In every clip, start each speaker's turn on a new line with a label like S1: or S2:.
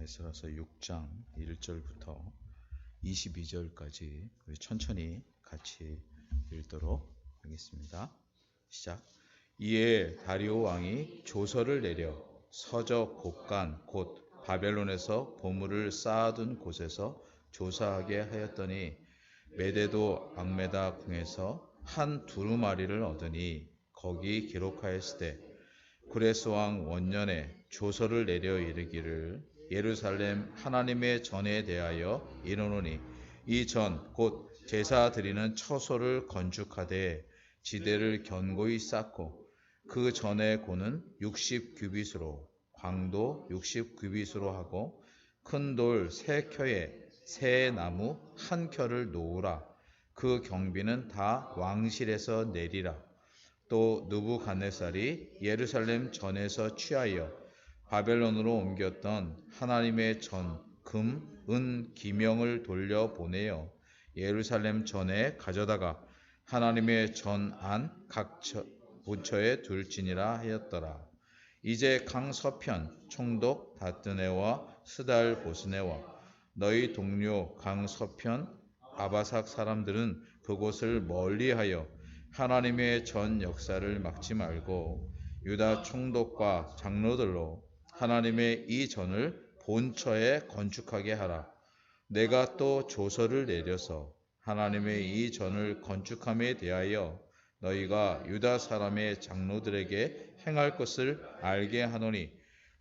S1: 에스라서 6장 1절부터 22절까지 우리 천천히 같이 읽도록 하겠습니다. 시작. 이에 다리오 왕이 조서를 내려 서적 곳간 곧 바벨론에서 보물을 쌓아둔 곳에서 조사하게 하였더니 메데도 악메다 궁에서 한 두루마리를 얻으니 거기 기록하였으되 구레스 왕 원년에 조서를 내려 이르기를 예루살렘 하나님의 전에 대하여 이르노니 이 전 곧 제사 드리는 처소를 건축하되 지대를 견고히 쌓고 그 전의 고는 60규빗으로 광도 60규빗으로 하고 큰 돌 3켜에 새 나무 1켜를 놓으라. 그 경비는 다 왕실에서 내리라. 또 느부갓네살이 예루살렘 전에서 취하여 바벨론으로 옮겼던 하나님의 전 금, 은, 기명을 돌려 보내어 예루살렘 전에 가져다가 하나님의 전 안 각 본처에 둘지니라 하였더라. 이제 강 서편 총독 다뜨네와 스달 보스네와 너희 동료 강 서편 아바삭 사람들은 그곳을 멀리하여 하나님의 전 역사를 막지 말고 유다 총독과 장로들로 하나님의 이 전을 본처에 건축하게 하라. 내가 또 조서를 내려서 하나님의 이 전을 건축함에 대하여 너희가 유다 사람의 장로들에게 행할 것을 알게 하노니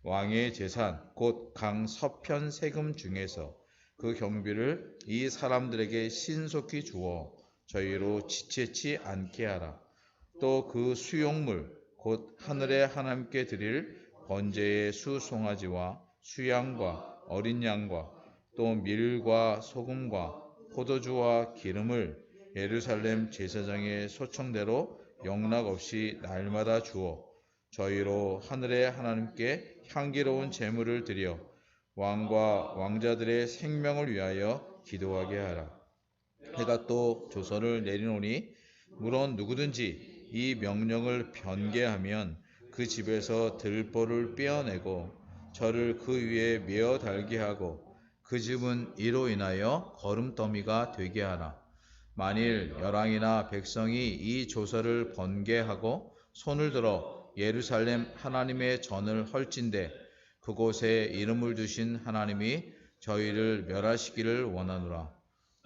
S1: 왕의 재산 곧 강 서편 세금 중에서 그 경비를 이 사람들에게 신속히 주어 저희로 지체치 않게 하라. 또 그 수용물 곧 하늘의 하나님께 드릴 번제의 수송아지와 수양과 어린 양과 또 밀과 소금과 포도주와 기름을 예루살렘 제사장의 소청대로 영락 없이 날마다 주어 저희로 하늘의 하나님께 향기로운 제물을 드려 왕과 왕자들의 생명을 위하여 기도하게 하라. 해가 또 조서를 내리노니 물론 누구든지 이 명령을 변개하면 그 집에서 들보를 떼어내고 저를 그 위에 메어 달게 하고 그 집은 이로 인하여 거름더미가 되게 하라. 만일 열왕이나 백성이 이 조서를 번개하고 손을 들어 예루살렘 하나님의 전을 헐진대 그곳에 이름을 두신 하나님이 저희를 멸하시기를 원하노라.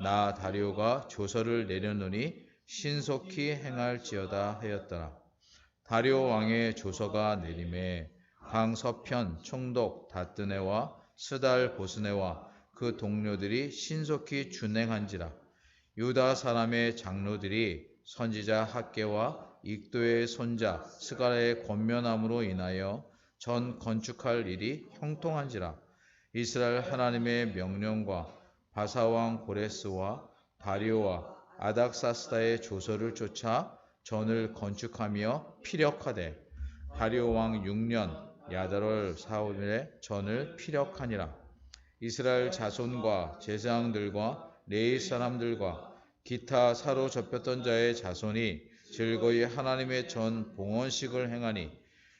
S1: 나 다리오가 조서를 내려노니 신속히 행할지어다 하였더라. 다리오 왕의 조서가 내림에 강 서편 총독 다뜨네와 스달 보스네와 그 동료들이 신속히 준행한지라. 유다 사람의 장로들이 선지자 학개와 익도의 손자 스가랴의 권면함으로 인하여 전 건축할 일이 형통한지라. 이스라엘 하나님의 명령과 바사왕 고레스와 다리오와 아닥사스다의 조서를 쫓아 전을 건축하며 피력하되 다리오 왕 6년 야달월 4월에 전을 피력하니라. 이스라엘 자손과 제사장들과 레위 사람들과 기타 사로잡혔던 자의 자손이 즐거이 하나님의 전 봉헌식을 행하니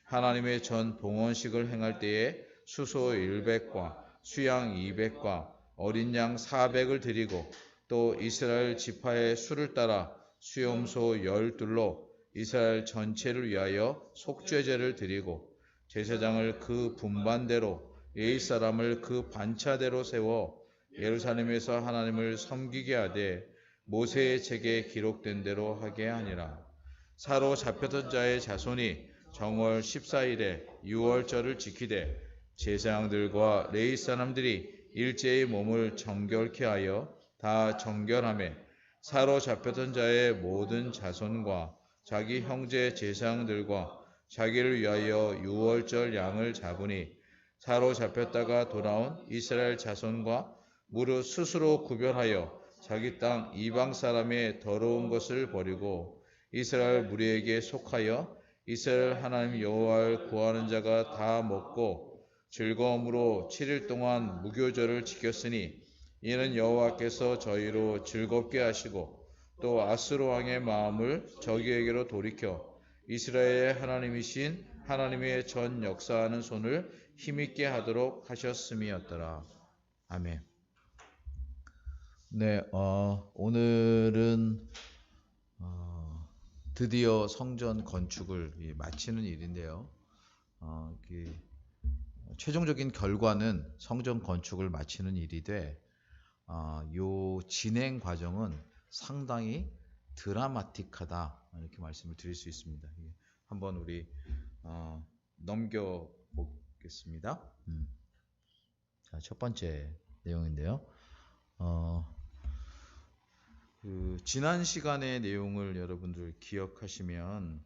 S1: 하나님의 전 봉헌식을 행할 때에 수소 100과 수양 200과 어린 양 400을 드리고 또 이스라엘 지파의 수를 따라 수염소 12로 이스라엘 전체를 위하여 속죄제를 드리고 제사장을 그 분반대로 레위 사람을 그 반차대로 세워 예루살렘에서 하나님을 섬기게 하되 모세의 책에 기록된 대로 하게 하니라. 사로잡혔던 자의 자손이 정월 14일에 유월절을 지키되 제사장들과 레위 사람들이 일제히 몸을 정결케 하여 다 정결하며 사로잡혔던 자의 모든 자손과 자기 형제 제사장들과 자기를 위하여 유월절 양을 잡으니 사로잡혔다가 돌아온 이스라엘 자손과 무릇 스스로 구별하여 자기 땅 이방 사람의 더러운 것을 버리고 이스라엘 무리에게 속하여 이스라엘 하나님 여호와를 구하는 자가 다 먹고 즐거움으로 7일 동안 무교절을 지켰으니 이는 여호와께서 저희로 즐겁게 하시고 또 아스로 왕의 마음을 저희에게로 돌이켜 이스라엘의 하나님이신 하나님의 전 역사하는 손을 힘있게 하도록 하셨음이었더라. 아멘. 네, 오늘은 드디어 성전 건축을 마치는 일인데요. 최종적인 결과는 성전 건축을 마치는 일이 돼, 요 진행 과정은 상당히 드라마틱하다 이렇게 말씀을 드릴 수 있습니다. 한번 우리 넘겨 보겠습니다. 자, 첫 번째 내용인데요. 지난 시간의 내용을 여러분들 기억하시면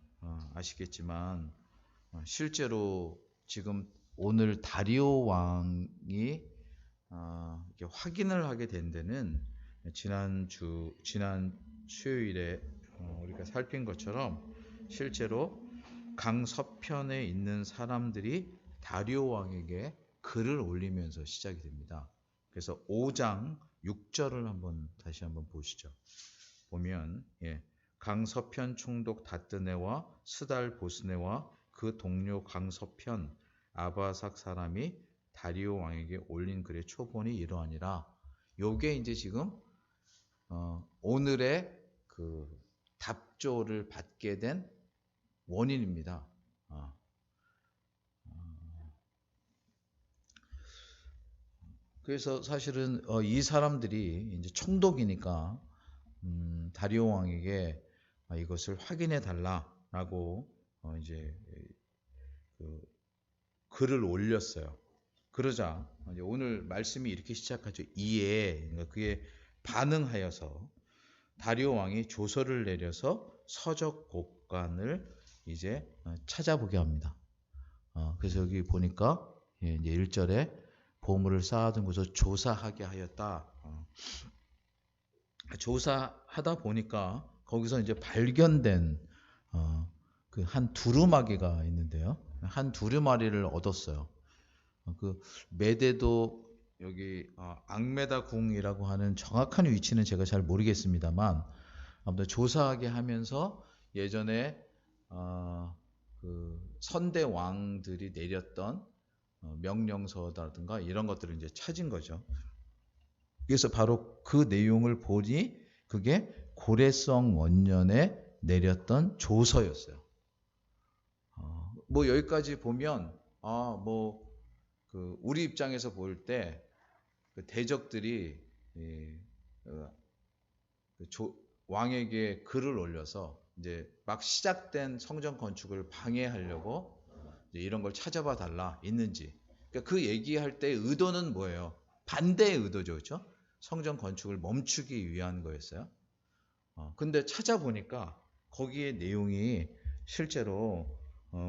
S1: 아시겠지만 실제로 지금 오늘 다리오 왕이 이렇게 확인을 하게 된 데는 지난 수요일에 우리가 살핀 것처럼 실제로 강서편에 있는 사람들이 다리오 왕에게 글을 올리면서 시작이 됩니다. 그래서 5장 6절을 다시 한번 보시죠. 보면 강서편 총독 다뜨네와 스달 보스네와 그 동료 강서편 아바삭 사람이 다리오 왕에게 올린 글의 초본이 이러하니라. 요게 이제 지금 오늘의 그 답조를 받게 된 원인입니다. 그래서 사실은 이 사람들이 이제 총독이니까 다리오 왕에게 이것을 확인해 달라라고 이제 그 글을 올렸어요. 그러자 이제 오늘 말씀이 이렇게 시작하죠. 이에 그러니까 그에 반응하여서 다리오 왕이 조서를 내려서 서적 곡간을 이제 찾아보게 합니다. 그래서 여기 보니까 이제 1절에 보물을 쌓아둔 곳을 조사하게 하였다. 조사하다 보니까 거기서 이제 발견된 그 한 두루마기가 있는데요. 한 두루마리를 얻었어요. 그 메데도 여기 앙메다 궁이라고 하는 정확한 위치는 제가 잘 모르겠습니다만 아무튼 조사하게 하면서 예전에 그 선대 왕들이 내렸던 명령서라든가 이런 것들을 이제 찾은 거죠. 그래서 바로 그 내용을 보니 그게 고레성 원년에 내렸던 조서였어요. 뭐 여기까지 보면 그 우리 입장에서 볼 때 그 대적들이 왕에게 글을 올려서 이제 막 시작된 성전 건축을 방해하려고 이런 걸 찾아봐 달라 있는지. 그러니까 그 얘기할 때 의도는 뭐예요? 반대의 의도죠, 그렇죠? 성전 건축을 멈추기 위한 거였어요. 근데 찾아보니까 거기에 내용이 실제로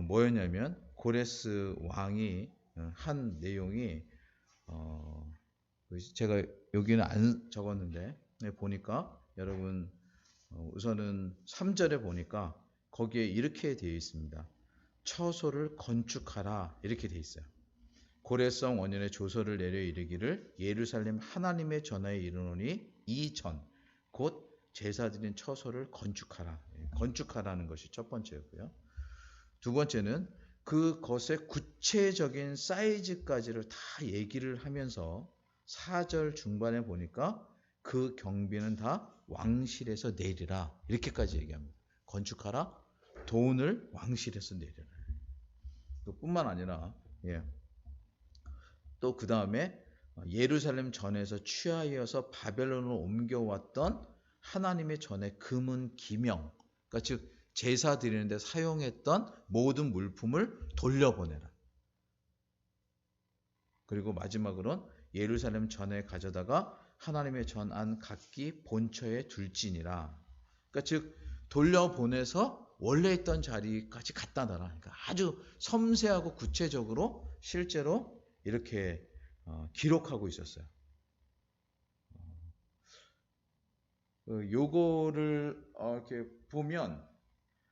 S1: 뭐였냐면 고레스 왕이 한 내용이 제가 여기는 안 적었는데 보니까 여러분 우선은 3절에 보니까 거기에 이렇게 되어 있습니다. 처소를 건축하라 이렇게 되어 있어요. 고레성 원년에 조서를 내려 이르기를 예루살렘 하나님의 전하에 이르노니 이전 곧 제사드린 처소를 건축하라. 건축하라는 것이 첫 번째였고요. 두 번째는 그것의 구체적인 사이즈까지를 다 얘기를 하면서 4절 중반에 보니까 그 경비는 다 왕실에서 내리라 이렇게까지 얘기합니다. 건축하라, 돈을 왕실에서 내리라. 뿐만 아니라 또 그 다음에 예루살렘 전에서 취하여서 바벨론으로 옮겨왔던 하나님의 전의 금은 기명, 그러니까 즉 제사 드리는데 사용했던 모든 물품을 돌려보내라. 그리고 마지막으로는 예루살렘 전에 가져다가 하나님의 전안 각기 본처에 둘지니라. 그러니까 즉 돌려보내서 원래 있던 자리까지 갖다 놔라. 그러니까 아주 섬세하고 구체적으로 실제로 이렇게 기록하고 있었어요. 요거를 이렇게 보면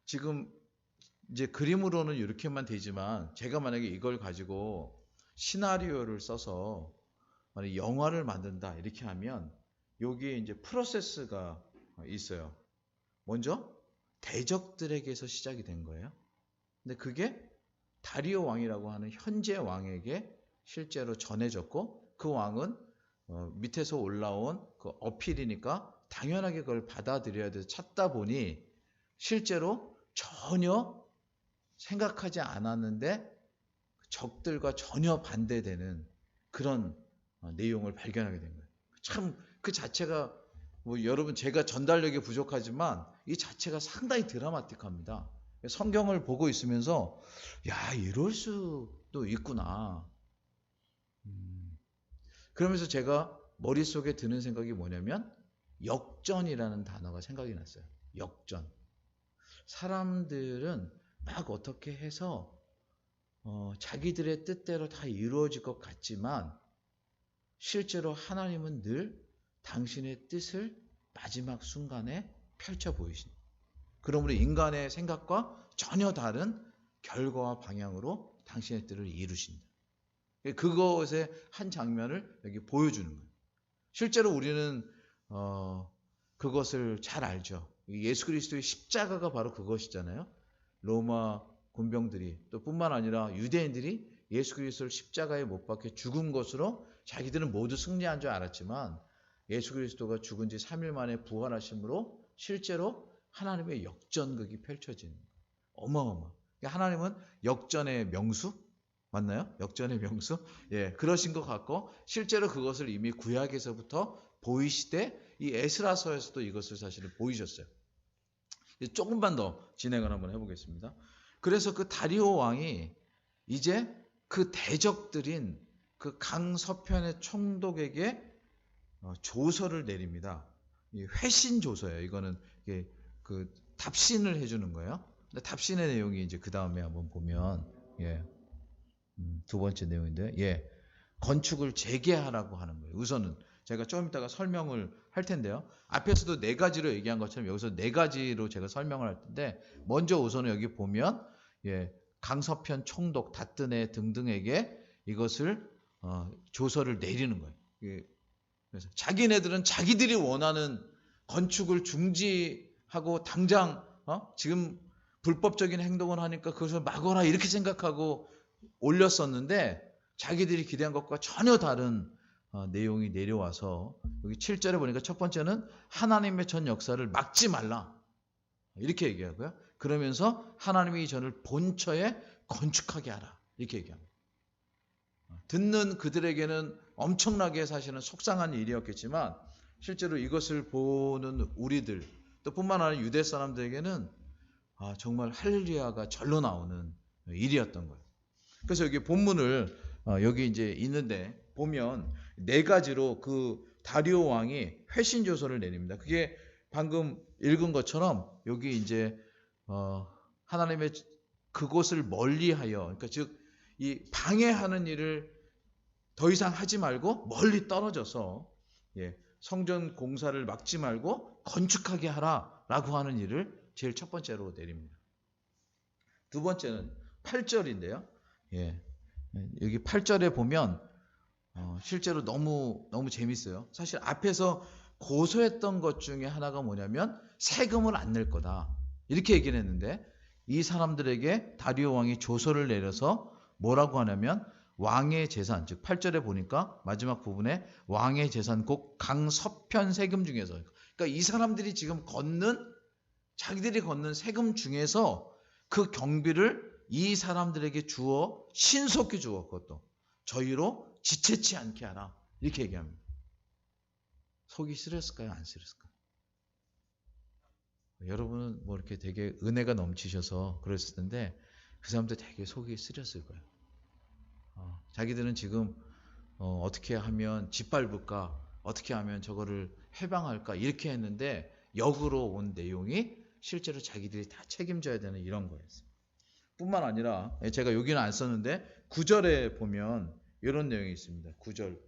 S1: 지금 이제 그림으로는 이렇게만 되지만 제가 만약에 이걸 가지고 시나리오를 써서 만약 영화를 만든다 이렇게 하면 여기에 이제 프로세스가 있어요. 먼저 대적들에게서 시작이 된 거예요. 근데 그게 다리오 왕이라고 하는 현재 왕에게 실제로 전해졌고, 그 왕은 밑에서 올라온 그 어필이니까 당연하게 그걸 받아들여야 돼서 찾다 보니 실제로 전혀 생각하지 않았는데 적들과 전혀 반대되는 그런 내용을 발견하게 된 거예요. 참 그 자체가 뭐 여러분 제가 전달력이 부족하지만 이 자체가 상당히 드라마틱합니다. 성경을 보고 있으면서 야, 이럴 수도 있구나. 그러면서 제가 머릿속에 드는 생각이 뭐냐면 역전이라는 단어가 생각이 났어요. 역전. 사람들은 막 어떻게 해서 자기들의 뜻대로 다 이루어질 것 같지만 실제로 하나님은 늘 당신의 뜻을 마지막 순간에 펼쳐 보이신다. 그러므로 인간의 생각과 전혀 다른 결과와 방향으로 당신의 뜻을 이루신다. 그것의 한 장면을 여기 보여주는 거예요. 실제로 우리는 그것을 잘 알죠. 예수 그리스도의 십자가가 바로 그것이잖아요. 로마 군병들이 또 뿐만 아니라 유대인들이 예수 그리스도를 십자가에 못 박혀 죽은 것으로 자기들은 모두 승리한 줄 알았지만 예수 그리스도가 죽은 지 3일 만에 부활하심으로 실제로 하나님의 역전극이 펼쳐지는 거예요. 어마어마. 하나님은 역전의 명수? 맞나요? 역전의 명수? 예, 그러신 것 같고 실제로 그것을 이미 구약에서부터 보이시되 이 에스라서에서도 이것을 사실은 보이셨어요. 조금만 더 진행을 한번 해보겠습니다. 그래서 그 다리오 왕이 이제 그 대적들인 그 강서편의 총독에게 조서를 내립니다. 회신 조서예요. 이거는 그 답신을 해주는 거예요. 답신의 내용이 이제 그 다음에 한번 보면 두 번째 내용인데 건축을 재개하라고 하는 거예요. 우선은 제가 좀 이따가 설명을 할 텐데요. 앞에서도 네 가지로 얘기한 것처럼 여기서 네 가지로 제가 설명을 할 텐데 먼저 우선은 여기 보면 강서편 총독 다뜨네 등등에게 이것을 조서를 내리는 거예요. 그래서 자기네들은 자기들이 원하는 건축을 중지하고 당장 지금 불법적인 행동을 하니까 그것을 막어라 이렇게 생각하고 올렸었는데 자기들이 기대한 것과 전혀 다른 내용이 내려와서 여기 7절에 보니까 첫 번째는 하나님의 전 역사를 막지 말라 이렇게 얘기하고요. 그러면서 하나님이 이 전을 본처에 건축하게 하라 이렇게 얘기합니다. 듣는 그들에게는 엄청나게 사실은 속상한 일이었겠지만 실제로 이것을 보는 우리들 또 뿐만 아니라 유대 사람들에게는 정말 할렐루야가 절로 나오는 일이었던 거예요. 그래서 여기 본문을 여기 이제 있는데 보면 네 가지로 그 다리오 왕이 회신 조서를 내립니다. 그게 방금 읽은 것처럼 여기 이제 하나님의 그곳을 멀리하여 그러니까 즉 이 방해하는 일을 더 이상 하지 말고 멀리 떨어져서 성전 공사를 막지 말고 건축하게 하라라고 하는 일을 제일 첫 번째로 내립니다. 두 번째는 8절인데요. 여기 8절에 보면 실제로 너무 재밌어요. 사실 앞에서 고소했던 것 중에 하나가 뭐냐면 세금을 안 낼 거다. 이렇게 얘기를 했는데 이 사람들에게 다리오 왕이 조서를 내려서 뭐라고 하냐면 왕의 재산, 즉 8절에 보니까 마지막 부분에 왕의 재산 곧 강서편 세금 중에서 그러니까 이 사람들이 지금 자기들이 걷는 세금 중에서 그 경비를 이 사람들에게 주어 신속히 주어 그것도 저희로 지체치 않게 하라 이렇게 얘기합니다. 속이 쓰렸을까요? 안 쓰렸을까요? 여러분은 뭐 이렇게 되게 은혜가 넘치셔서 그랬을 텐데 그 사람들 되게 속이 쓰렸을 거예요. 자기들은 지금 어떻게 하면 짓밟을까 어떻게 하면 저거를 해방할까 이렇게 했는데 역으로 온 내용이 실제로 자기들이 다 책임져야 되는 이런 거였어요. 뿐만 아니라 제가 여기는 안 썼는데 9절에 보면 이런 내용이 있습니다. 9절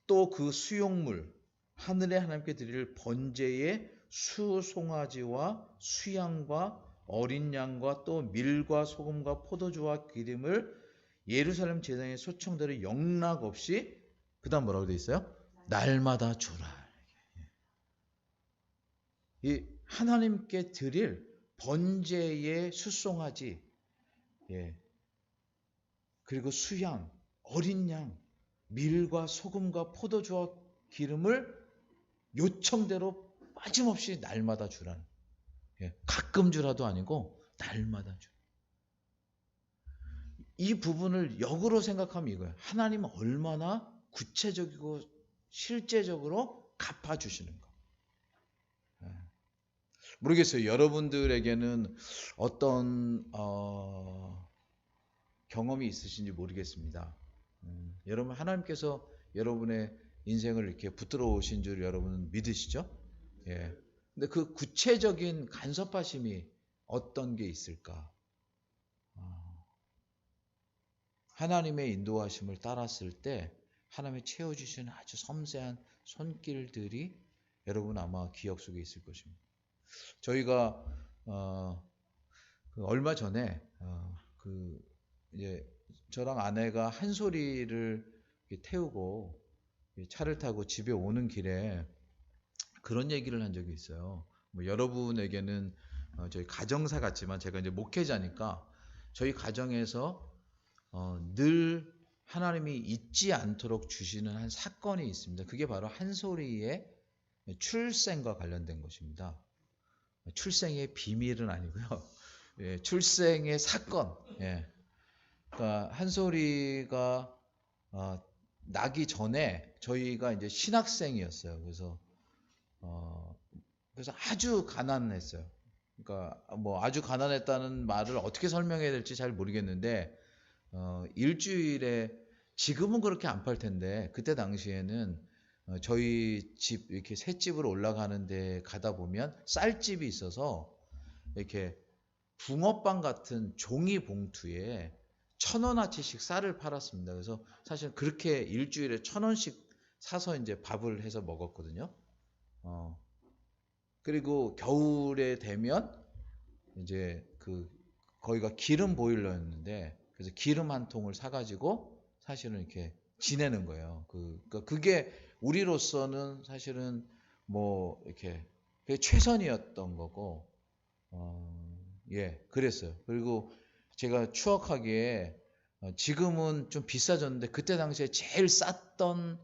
S1: 또 그 수용물 하늘에 하나님께 드릴 번제의 수송아지와 수양과 어린 양과 또 밀과 소금과 포도주와 기름을 예루살렘 제사장의 소청대로 영락 없이 그 다음 뭐라고 되어 있어요? 날마다 주라. 이 하나님께 드릴 번제의 수송아지 예. 그리고 수양, 어린 양, 밀과 소금과 포도주와 기름을 요청대로 빠짐없이 날마다 주라는. 예. 가끔 주라도 아니고 날마다 주. 이 부분을 역으로 생각하면 이거예요. 하나님은 얼마나 구체적이고 실제적으로 갚아주시는가. 예. 모르겠어요. 여러분들에게는 어떤 경험이 있으신지 모르겠습니다. 여러분 하나님께서 여러분의 인생을 이렇게 붙들어 오신 줄 여러분은 믿으시죠? 예. 근데 그 구체적인 간섭하심이 어떤 게 있을까? 하나님의 인도하심을 따랐을 때 하나님이 채워주시는 아주 섬세한 손길들이 여러분 아마 기억 속에 있을 것입니다. 저희가 얼마 전에 이제 저랑 아내가 한솔이를 태우고 차를 타고 집에 오는 길에 그런 얘기를 한 적이 있어요. 뭐 여러분에게는 저희 가정사 같지만 제가 이제 목회자니까 저희 가정에서 늘 하나님이 잊지 않도록 주시는 한 사건이 있습니다. 그게 바로 한솔이의 출생과 관련된 것입니다. 출생의 비밀은 아니고요. 예, 출생의 사건. 예. 그러니까 한솔이가 나기 전에 저희가 이제 신학생이었어요. 그래서 아주 가난했어요. 그러니까 뭐 아주 가난했다는 말을 어떻게 설명해야 될지 잘 모르겠는데 일주일에 지금은 그렇게 안 팔 텐데 그때 당시에는 저희 집 이렇게 셋집으로 올라가는 데 가다 보면 쌀집이 있어서 이렇게 붕어빵 같은 종이 봉투에 1,000원어치씩 쌀을 팔았습니다. 그래서 사실 그렇게 일주일에 1,000원씩 사서 이제 밥을 해서 먹었거든요. 그리고 겨울에 되면 이제 거기가 기름 보일러였는데 그래서 기름 한 통을 사가지고 사실은 이렇게 지내는 거예요. 그러니까 그게 우리로서는 사실은 뭐 이렇게 그게 최선이었던 거고, 예, 그랬어요. 그리고 제가 추억하기에 지금은 좀 비싸졌는데 그때 당시에 제일 쌌던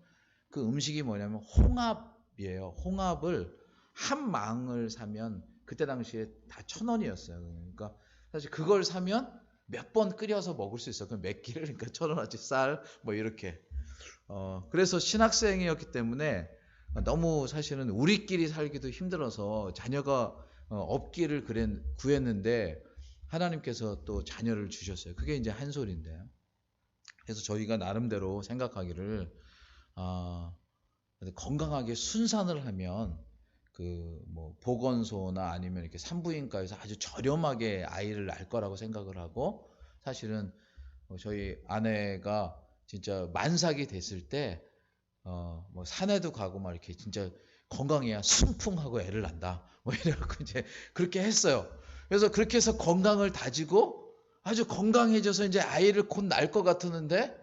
S1: 그 음식이 뭐냐면 홍합이에요. 홍합을 한 망을 사면 그때 당시에 다 1,000원이었어요. 그러니까 사실 그걸 사면 몇 번 끓여서 먹을 수 있어요. 그 몇 끼를, 그러니까 1,000원어치 쌀 뭐 이렇게. 그래서 신학생이었기 때문에 너무 사실은 우리끼리 살기도 힘들어서 자녀가 없기를 구했는데 하나님께서 또 자녀를 주셨어요. 그게 이제 한솔인데요. 그래서 저희가 나름대로 생각하기를 건강하게 순산을 하면 뭐 보건소나 아니면 이렇게 산부인과에서 아주 저렴하게 아이를 낳을 거라고 생각을 하고 사실은 저희 아내가 진짜 만삭이 됐을 때 뭐 산에도 가고 막 이렇게 진짜 건강해야 순풍하고 애를 낳는다. 뭐 이래갖고 이제 그렇게 했어요. 그래서 그렇게 해서 건강을 다지고 아주 건강해져서 이제 아이를 곧 낳을 것 같았는데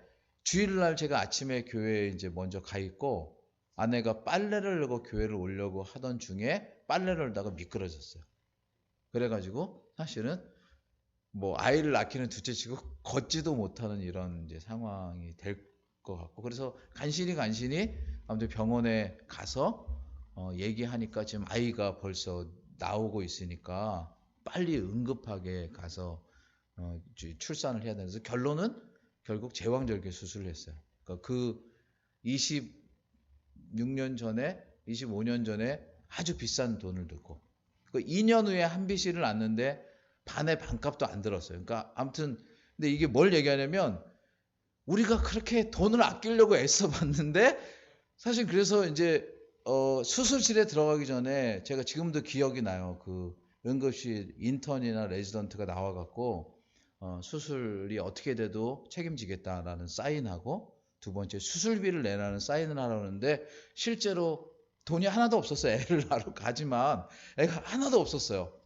S1: 주일날 제가 아침에 교회에 이제 먼저 가 있고 아내가 빨래를 넣고 교회를 오려고 하던 중에 빨래를 넣다가 미끄러졌어요. 그래가지고 사실은 뭐 아이를 낳기는 둘째치고 걷지도 못하는 이런 이제 상황이 될 것 같고 그래서 간신히 아무튼 병원에 가서 얘기하니까 지금 아이가 벌써 나오고 있으니까 빨리 응급하게 가서 출산을 해야 되는데 결론은 결국 제왕절개 수술을 했어요. 그러니까 그 26년 전에 25년 전에 아주 비싼 돈을 들고 그 2년 후에 한비씨를 낳는데 반의 반값도 안 들었어요. 그러니까 아무튼 근데 이게 뭘 얘기하냐면 우리가 그렇게 돈을 아끼려고 애써 봤는데 사실 그래서 이제 수술실에 들어가기 전에 제가 지금도 기억이 나요. 그 응급실 인턴이나 레지던트가 나와갖고 수술이 어떻게 돼도 책임지겠다라는 사인하고 두 번째 수술비를 내라는 사인을 하라는데 실제로 돈이 하나도 없었어요. 애를 낳으러 가지만 애가 하나도 없었어요.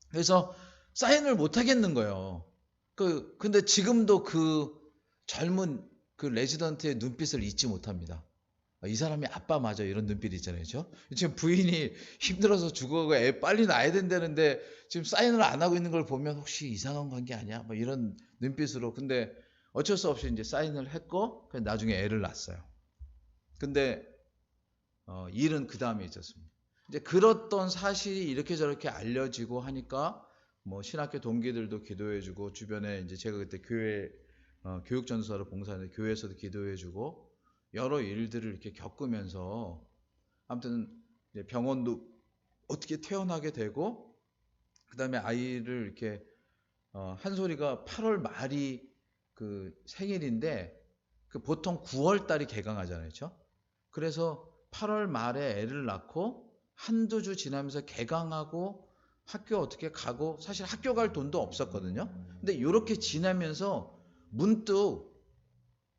S1: 그래서 사인을 못 하겠는 거예요. 근데 지금도 그 젊은 그 레지던트의 눈빛을 잊지 못합니다. 이 사람이 아빠 맞아, 이런 눈빛 있잖아요. 그렇죠? 지금 부인이 힘들어서 죽어가고 애 빨리 낳아야 된다는데 지금 사인을 안 하고 있는 걸 보면 혹시 이상한 관계 아니야? 뭐 이런 눈빛으로. 근데 어쩔 수 없이 이제 사인을 했고 나중에 애를 낳았어요. 근데 일은 그 다음에 있었습니다. 이제 그렇던 사실이 이렇게 저렇게 알려지고 하니까 뭐 신학교 동기들도 기도해주고, 주변에 이제 제가 그때 교회 교육전도사로 봉사하는데 교회에서도 기도해주고, 여러 일들을 이렇게 겪으면서 아무튼 병원도 어떻게 태어나게 되고, 그 다음에 아이를 이렇게 한솔이가 8월 말이 그 생일인데, 그 보통 9월 달이 개강하잖아요, 그렇죠? 그래서 8월 말에 애를 낳고 한두 주 지나면서 개강하고 학교 어떻게 가고, 사실 학교 갈 돈도 없었거든요. 근데 이렇게 지나면서 문득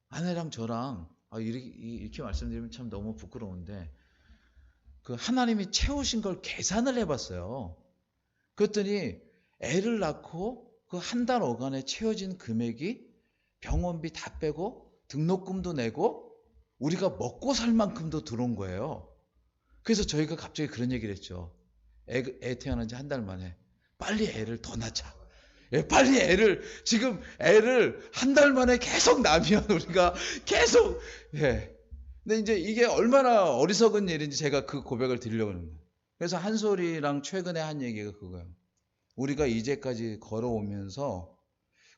S1: 아내랑 저랑 이렇게 말씀드리면 참 너무 부끄러운데, 그 하나님이 채우신 걸 계산을 해봤어요. 그랬더니 애를 낳고 그 한 달 어간에 채워진 금액이 병원비 다 빼고 등록금도 내고 우리가 먹고 살 만큼도 들어온 거예요. 그래서 저희가 갑자기 그런 얘기를 했죠. 애 태어난 지 한 달 만에 빨리 애를 더 낳자. 빨리 지금 애를 한 달 만에 계속 낳으면 우리가 계속, 근데 이제 이게 얼마나 어리석은 일인지 제가 그 고백을 드리려고 하는 거예요. 그래서 한솔이랑 최근에 한 얘기가 그거예요. 우리가 이제까지 걸어오면서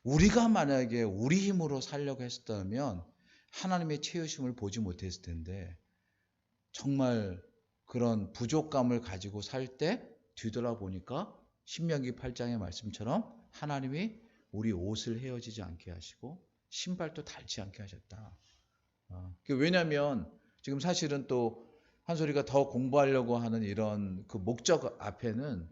S1: 우리가 만약에 우리 힘으로 살려고 했다면 하나님의 채우심을 보지 못했을 텐데, 정말 그런 부족감을 가지고 살 때 뒤돌아보니까 신명기 8장의 말씀처럼 하나님이 우리 옷을 헤어지지 않게 하시고 신발도 닳지 않게 하셨다. 왜냐하면 지금 사실은 또 한솔이가 더 공부하려고 하는 이런 그 목적 앞에는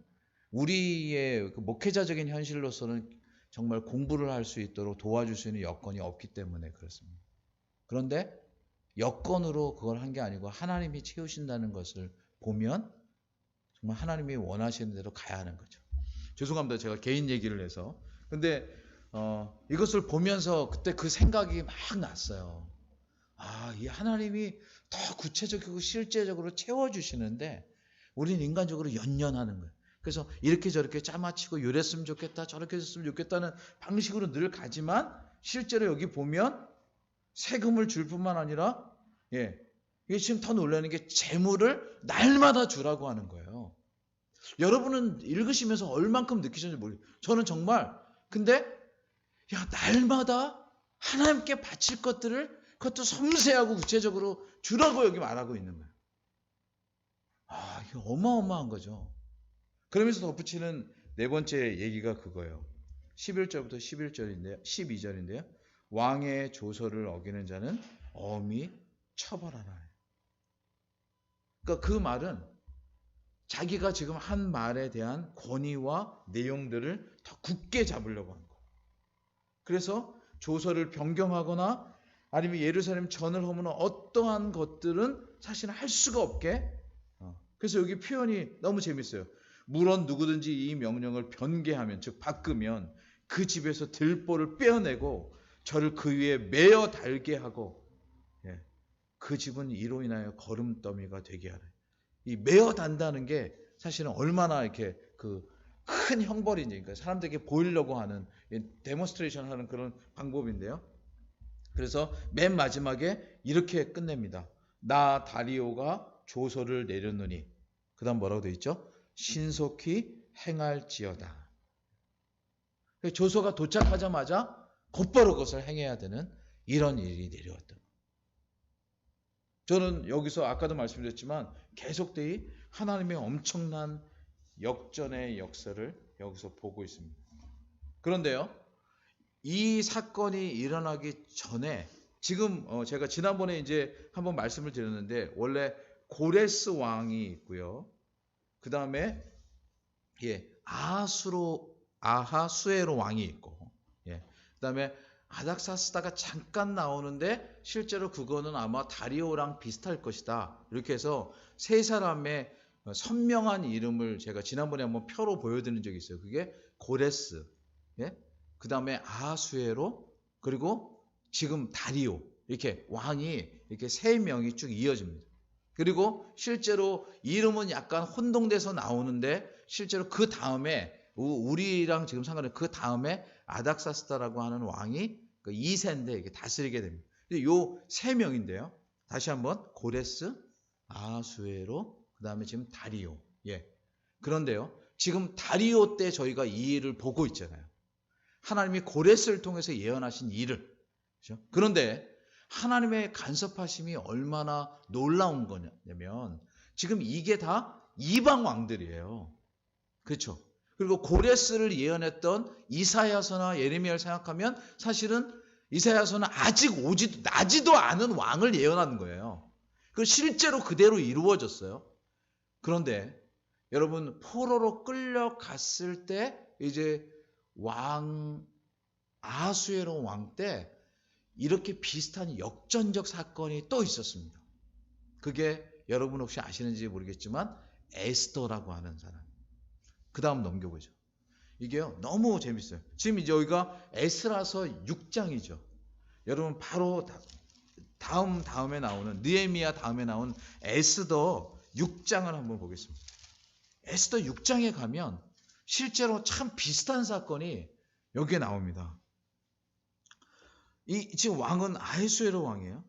S1: 우리의 그 목회자적인 현실로서는 정말 공부를 할 수 있도록 도와줄 수 있는 여건이 없기 때문에 그렇습니다. 그런데 여건으로 그걸 한 게 아니고 하나님이 채우신다는 것을 보면 정말 하나님이 원하시는 대로 가야 하는 거죠. 죄송합니다. 제가 개인 얘기를 해서. 근데 이것을 보면서 그때 그 생각이 막 났어요. 이 하나님이 더 구체적이고 실제적으로 채워주시는데 우리는 인간적으로 연연하는 거예요. 그래서 이렇게 저렇게 짜맞추고 이랬으면 좋겠다, 저렇게 했으면 좋겠다는 방식으로 늘 가지만, 실제로 여기 보면 세금을 줄 뿐만 아니라, 이게 지금 더 놀라는 게 재물을 날마다 주라고 하는 거예요. 여러분은 읽으시면서 얼만큼 느끼셨는지 모르겠어요. 저는 정말, 근데 날마다 하나님께 바칠 것들을, 그것도 섬세하고 구체적으로 주라고 여기 말하고 있는 거예요. 이거 어마어마한 거죠. 그러면서 덧붙이는 네 번째 얘기가 그거예요. 11절부터 12절인데요. 왕의 조서를 어기는 자는 엄히 처벌하라. 그러니까 그 말은 자기가 지금 한 말에 대한 권위와 내용들을 더 굳게 잡으려고 하는 거예요. 그래서 조서를 변경하거나 아니면 예루살렘 전을 허무는 어떠한 것들은 사실 할 수가 없게. 그래서 여기 표현이 너무 재밌어요. 물론 누구든지 이 명령을 변개하면, 즉 바꾸면 그 집에서 들보를 빼어내고 저를 그 위에 매어 달게 하고, 그 집은 이로 인하여 거름더미가 되게 하라. 이 매어 단다는 게 사실은 얼마나 이렇게 그 큰 형벌인지, 그러니까 사람들에게 보이려고 하는, 데몬스트레이션 하는 그런 방법인데요. 그래서 맨 마지막에 이렇게 끝냅니다. 나 다리오가 조서를 내렸느니, 그 다음 뭐라고 되어 있죠? 신속히 행할지어다. 조서가 도착하자마자 곧바로 그것을 행해야 되는 이런 일이 내려왔던. 저는 여기서 아까도 말씀드렸지만 계속되이 하나님의 엄청난 역전의 역사를 여기서 보고 있습니다. 그런데요, 이 사건이 일어나기 전에 지금 제가 지난번에 이제 한번 말씀을 드렸는데, 원래 고레스 왕이 있고요. 그 다음에 아하수에로 왕이 있고, 그 다음에 아닥사스다가 잠깐 나오는데 실제로 그거는 아마 다리오랑 비슷할 것이다. 이렇게 해서 세 사람의 선명한 이름을 제가 지난번에 한번 표로 보여드린 적이 있어요. 그게 고레스, 그 다음에 아하수에로, 그리고 지금 다리오. 이렇게 왕이 이렇게 3명이 쭉 이어집니다. 그리고 실제로 이름은 약간 혼동돼서 나오는데 실제로 그 다음에 우리랑 지금 상관없이 그 다음에 아닥사스다라고 하는 왕이 그 2세인데 이게 다스리게 됩니다. 요 3명인데요. 다시 한번 고레스, 아하수에로, 그 다음에 지금 다리오. 예. 그런데요. 지금 다리오 때 저희가 이 일을 보고 있잖아요. 하나님이 고레스를 통해서 예언하신 일을. 그렇죠? 그런데 하나님의 간섭하심이 얼마나 놀라운 거냐면 지금 이게 다 이방 왕들이에요. 그렇죠? 그리고 고레스를 예언했던 이사야서나 예레미야를 생각하면 사실은 이사야서는 아직 나지도 않은 왕을 예언하는 거예요. 그 실제로 그대로 이루어졌어요. 그런데 여러분 포로로 끌려갔을 때 이제 왕 아하수에로 왕 때 이렇게 비슷한 역전적 사건이 또 있었습니다. 그게 여러분 혹시 아시는지 모르겠지만 에스더라고 하는 사람. 그 다음 넘겨보죠. 이게요 너무 재밌어요. 지금 이제 여기가 에스라서 6장이죠. 여러분 바로 다음에 나오는 느헤미야 다음에 나온 에스더 6장을 한번 보겠습니다. 에스더 6장에 가면 실제로 참 비슷한 사건이 여기에 나옵니다. 지금 왕은 아하수에로 왕이에요.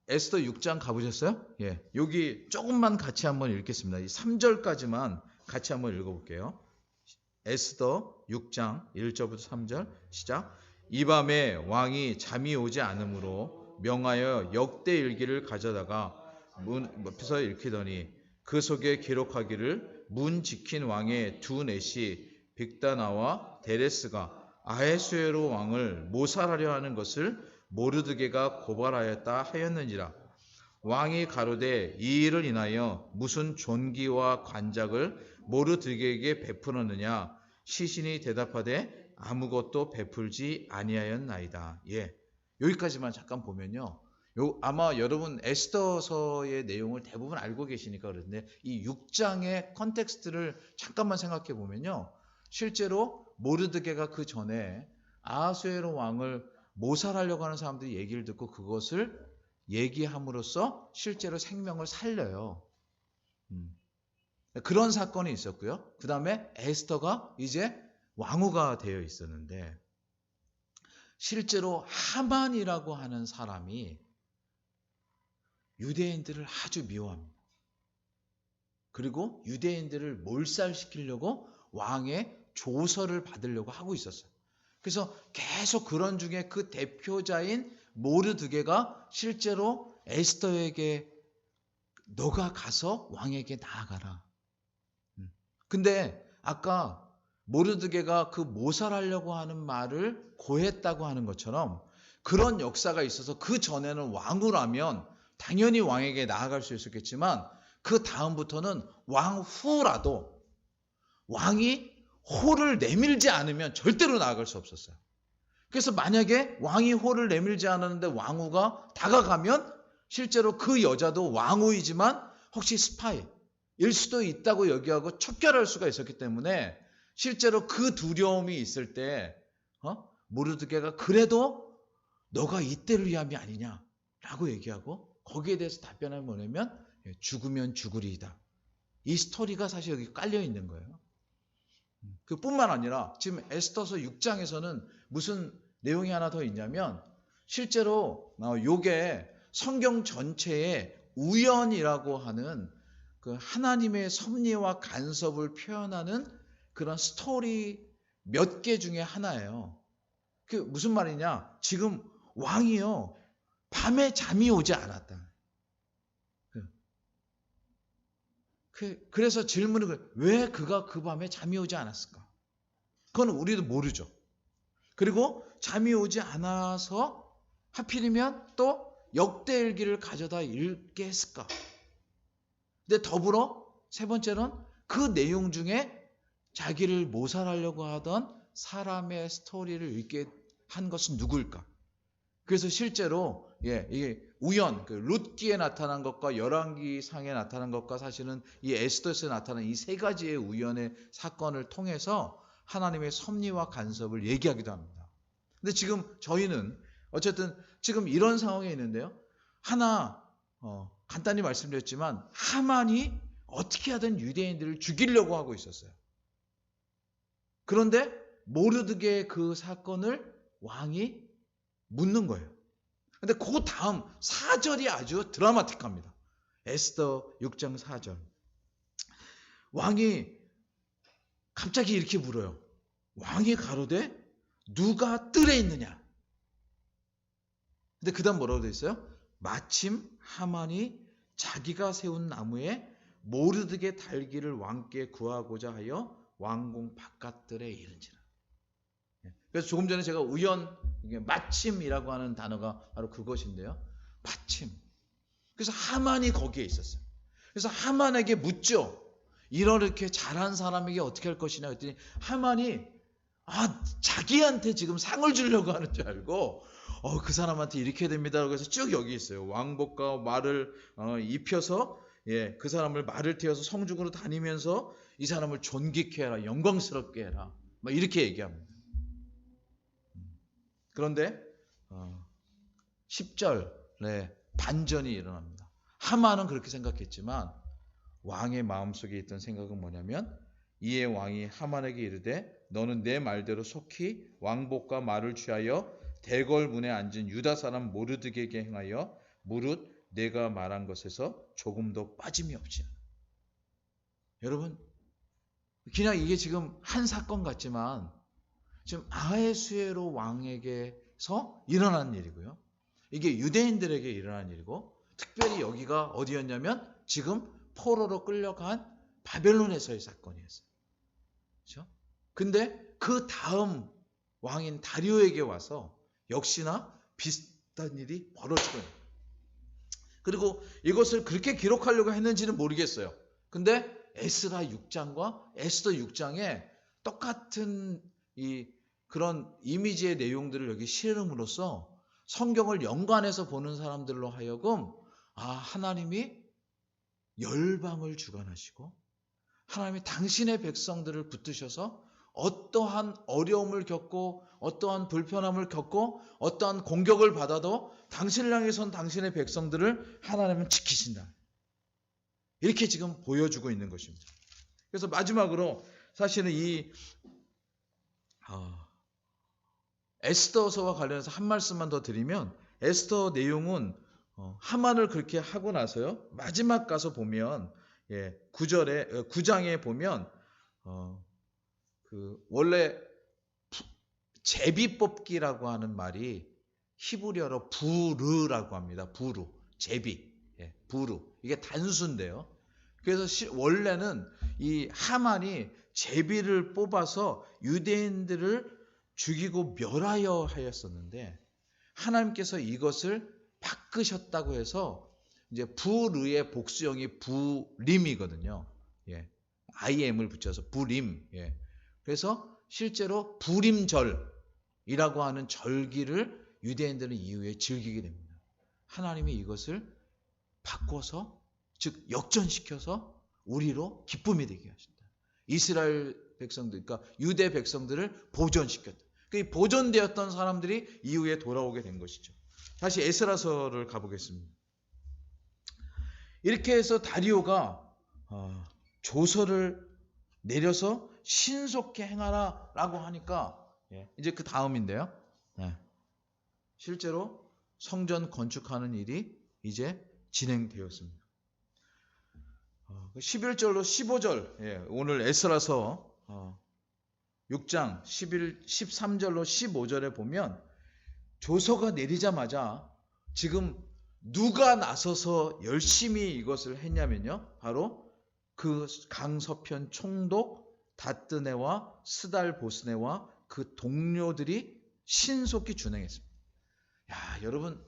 S1: 에스더 6장 가보셨어요? 예, 여기 조금만 같이 한번 읽겠습니다. 이 3절까지만 같이 한번 읽어볼게요. 에스더 6장 1절부터 3절 시작. 이 밤에 왕이 잠이 오지 않으므로 명하여 역대 일기를 가져다가 문 앞에서 읽히더니 그 속에 기록하기를 문 지킨 왕의 두 넷이 빅다나와 데레스가 아하수에로 왕을 모살하려 하는 것을 모르드게가 고발하였다 하였는지라. 왕이 가로되 이 일을 인하여 무슨 존귀와 관작을 모르드게에게 베풀었느냐. 시신이 대답하되 아무것도 베풀지 아니하였나이다. 예, 여기까지만 잠깐 보면요. 아마 여러분 에스더서의 내용을 대부분 알고 계시니까 그러는데 이 6장의 컨텍스트를 잠깐만 생각해 보면요. 실제로 모르드게가 그 전에 아하수에로 왕을 모살하려고 하는 사람들이 얘기를 듣고 그것을 얘기함으로써 실제로 생명을 살려요. 그런 사건이 있었고요. 그 다음에 에스더가 이제 왕후가 되어 있었는데 실제로 하만이라고 하는 사람이 유대인들을 아주 미워합니다. 그리고 유대인들을 몰살시키려고 왕의 조서를 받으려고 하고 있었어요. 그래서 계속 그런 중에 그 대표자인 모르드게가 실제로 에스더에게 너가 가서 왕에게 나아가라. 근데 아까 모르드게가 그 모살하려고 하는 말을 고했다고 하는 것처럼 그런 역사가 있어서 그 전에는 왕후라면 당연히 왕에게 나아갈 수 있었겠지만 그 다음부터는 왕후라도 왕이 호를 내밀지 않으면 절대로 나아갈 수 없었어요. 그래서 만약에 왕이 호를 내밀지 않았는데 왕후가 다가가면 실제로 그 여자도 왕후이지만 혹시 스파이일 수도 있다고 여기하고 척결할 수가 있었기 때문에 실제로 그 두려움이 있을 때 모르드게가 그래도 너가 이때를 위함이 아니냐라고 얘기하고 거기에 대해서 답변을 뭐냐면 죽으면 죽으리이다. 이 스토리가 사실 여기 깔려 있는 거예요. 그뿐만 아니라 지금 에스더서 6장에서는 무슨 내용이 하나 더 있냐면 실제로 요게 성경 전체에 우연이라고 하는 그 하나님의 섭리와 간섭을 표현하는 그런 스토리 몇 개 중에 하나예요. 그 무슨 말이냐? 지금 왕이요 밤에 잠이 오지 않았다. 그래서 질문이 왜 그가 그 밤에 잠이 오지 않았을까? 그건 우리도 모르죠. 그리고 잠이 오지 않아서 하필이면 또 역대일기를 가져다 읽게 했을까? 근데 더불어 세 번째는 그 내용 중에 자기를 모살하려고 하던 사람의 스토리를 읽게 한 것은 누구일까? 그래서 실제로 이게 우연, 그 룻기에 나타난 것과 열왕기상에 나타난 것과 사실은 이 에스더스에 나타난 이 세 가지의 우연의 사건을 통해서 하나님의 섭리와 간섭을 얘기하기도 합니다. 근데 지금 저희는 어쨌든 지금 이런 상황에 있는데요. 하나 간단히 말씀드렸지만 하만이 어떻게 하든 유대인들을 죽이려고 하고 있었어요. 그런데 모르드게의 그 사건을 왕이 묻는 거예요. 근데 그 다음 4절이 아주 드라마틱합니다. 에스더 6장 4절. 왕이 갑자기 이렇게 물어요. 왕이 가로되 누가 뜰에 있느냐? 근데 그 다음 뭐라고 되어 있어요? 마침 하만이 자기가 세운 나무에 모르드게 달기를 왕께 구하고자 하여 왕궁 바깥들에 이른지라. 그래서 조금 전에 제가 마침이라고 하는 단어가 바로 그것인데요. 마침. 그래서 하만이 거기에 있었어요. 그래서 하만에게 묻죠. 이렇게 잘한 사람에게 어떻게 할 것이냐 했더니 하만이 자기한테 지금 상을 주려고 하는 줄 알고 그 사람한테 이렇게 됩니다. 그래서 쭉 여기 있어요. 왕복과 말을 입혀서 그 사람을 말을 태워서 성중으로 다니면서 이 사람을 존귀케 해라. 영광스럽게 해라. 막 이렇게 얘기합니다. 그런데 10절에 반전이 일어납니다. 하만은 그렇게 생각했지만 왕의 마음속에 있던 생각은 뭐냐면 이에 왕이 하만에게 이르되 너는 내 말대로 속히 왕복과 말을 취하여 대궐 문에 앉은 유다 사람 모르드게에게 행하여 무릇 내가 말한 것에서 조금도 빠짐이 없지. 여러분 그냥 이게 지금 한 사건 같지만 지금 아하수에로 왕에게서 일어난 일이고요. 이게 유대인들에게 일어난 일이고 특별히 여기가 어디였냐면 지금 포로로 끌려간 바벨론에서의 사건이었어요. 그렇죠? 근데 그 다음 왕인 다리오에게 와서 역시나 비슷한 일이 벌어지고 있는 거예요. 그리고 이것을 그렇게 기록하려고 했는지는 모르겠어요. 근데 에스라 6장과 에스더 6장에 똑같은 그런 이미지의 내용들을 여기 실음으로써 성경을 연관해서 보는 사람들로 하여금 하나님이 열방을 주관하시고 하나님이 당신의 백성들을 붙드셔서 어떠한 어려움을 겪고 어떠한 불편함을 겪고 어떠한 공격을 받아도 당신을 향해선 당신의 백성들을 하나님은 지키신다. 이렇게 지금 보여주고 있는 것입니다. 그래서 마지막으로 사실은 이 에스더서와 관련해서 한 말씀만 더 드리면 에스더 내용은 하만을 그렇게 하고 나서요. 마지막 가서 보면 9장에 보면 원래 제비 뽑기라고 하는 말이 히브리어로 부르라고 합니다. 부르, 제비, 부르. 이게 단수인데요. 그래서 원래는 이 하만이 제비를 뽑아서 유대인들을 죽이고 멸하여 하였었는데 하나님께서 이것을 바꾸셨다고 해서 이제 부르의 복수형이 부림이거든요. IM을 붙여서 부림. 그래서 실제로 부림절이라고 하는 절기를 유대인들은 이후에 즐기게 됩니다. 하나님이 이것을 바꿔서 즉 역전시켜서 우리로 기쁨이 되게 하신다. 이스라엘 백성들, 그러니까 유대 백성들을 보존시켰다. 그 보존되었던 사람들이 이후에 돌아오게 된 것이죠. 다시 에스라서를 가보겠습니다. 이렇게 해서 다리오가 조서를 내려서 신속히 행하라 라고 하니까 이제 그 다음인데요. 실제로 성전 건축하는 일이 이제 진행되었습니다. 11절로 15절 오늘 에스라서 6장 13절로 15절에 보면 조서가 내리자마자 지금 누가 나서서 열심히 이것을 했냐면요. 바로 그 강서편 총독 다뜨네와 스달보스네와 그 동료들이 신속히 준행했습니다. 여러분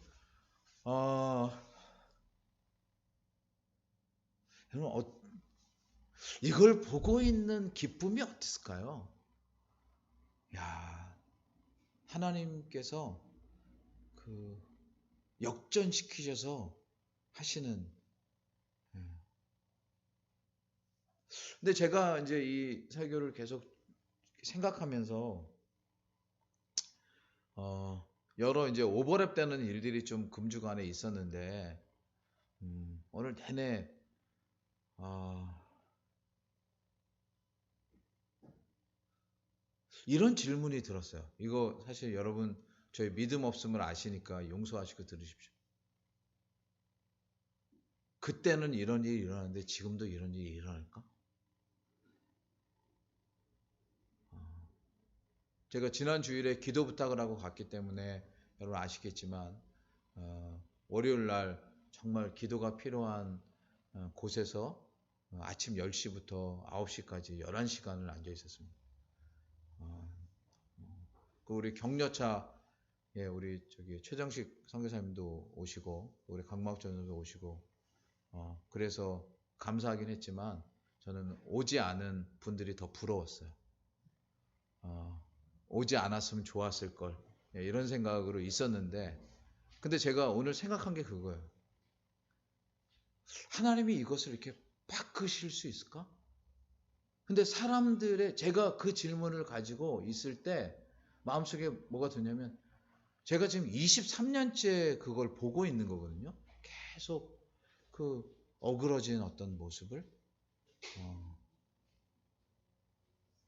S1: 이걸 보고 있는 기쁨이 어땠을까요? 하나님께서 역전시키셔서 하시는. 근데 제가 이제 이 설교를 계속 생각하면서 여러 이제 오버랩 되는 일들이 좀 금주간에 있었는데, 오늘 내내, 이런 질문이 들었어요. 이거 사실 여러분 저희 믿음 없음을 아시니까 용서하시고 들으십시오. 그때는 이런 일이 일어났는데 지금도 이런 일이 일어날까? 제가 지난 주일에 기도 부탁을 하고 갔기 때문에 여러분 아시겠지만 월요일 날 정말 기도가 필요한 곳에서 아침 10시부터 9시까지 11시간을 앉아 있었습니다. 그 우리 격려차 우리 저기 최정식 선교사님도 오시고 우리 강막 전우도 오시고 그래서 감사하긴 했지만 저는 오지 않은 분들이 더 부러웠어요. 오지 않았으면 좋았을 걸 이런 생각으로 있었는데 근데 제가 오늘 생각한 게 그거예요. 하나님이 이것을 이렇게 바꾸실 수 있을까? 근데 제가 그 질문을 가지고 있을 때 마음속에 뭐가 드냐면 제가 지금 23년째 그걸 보고 있는 거거든요. 계속 그 어그러진 어떤 모습을.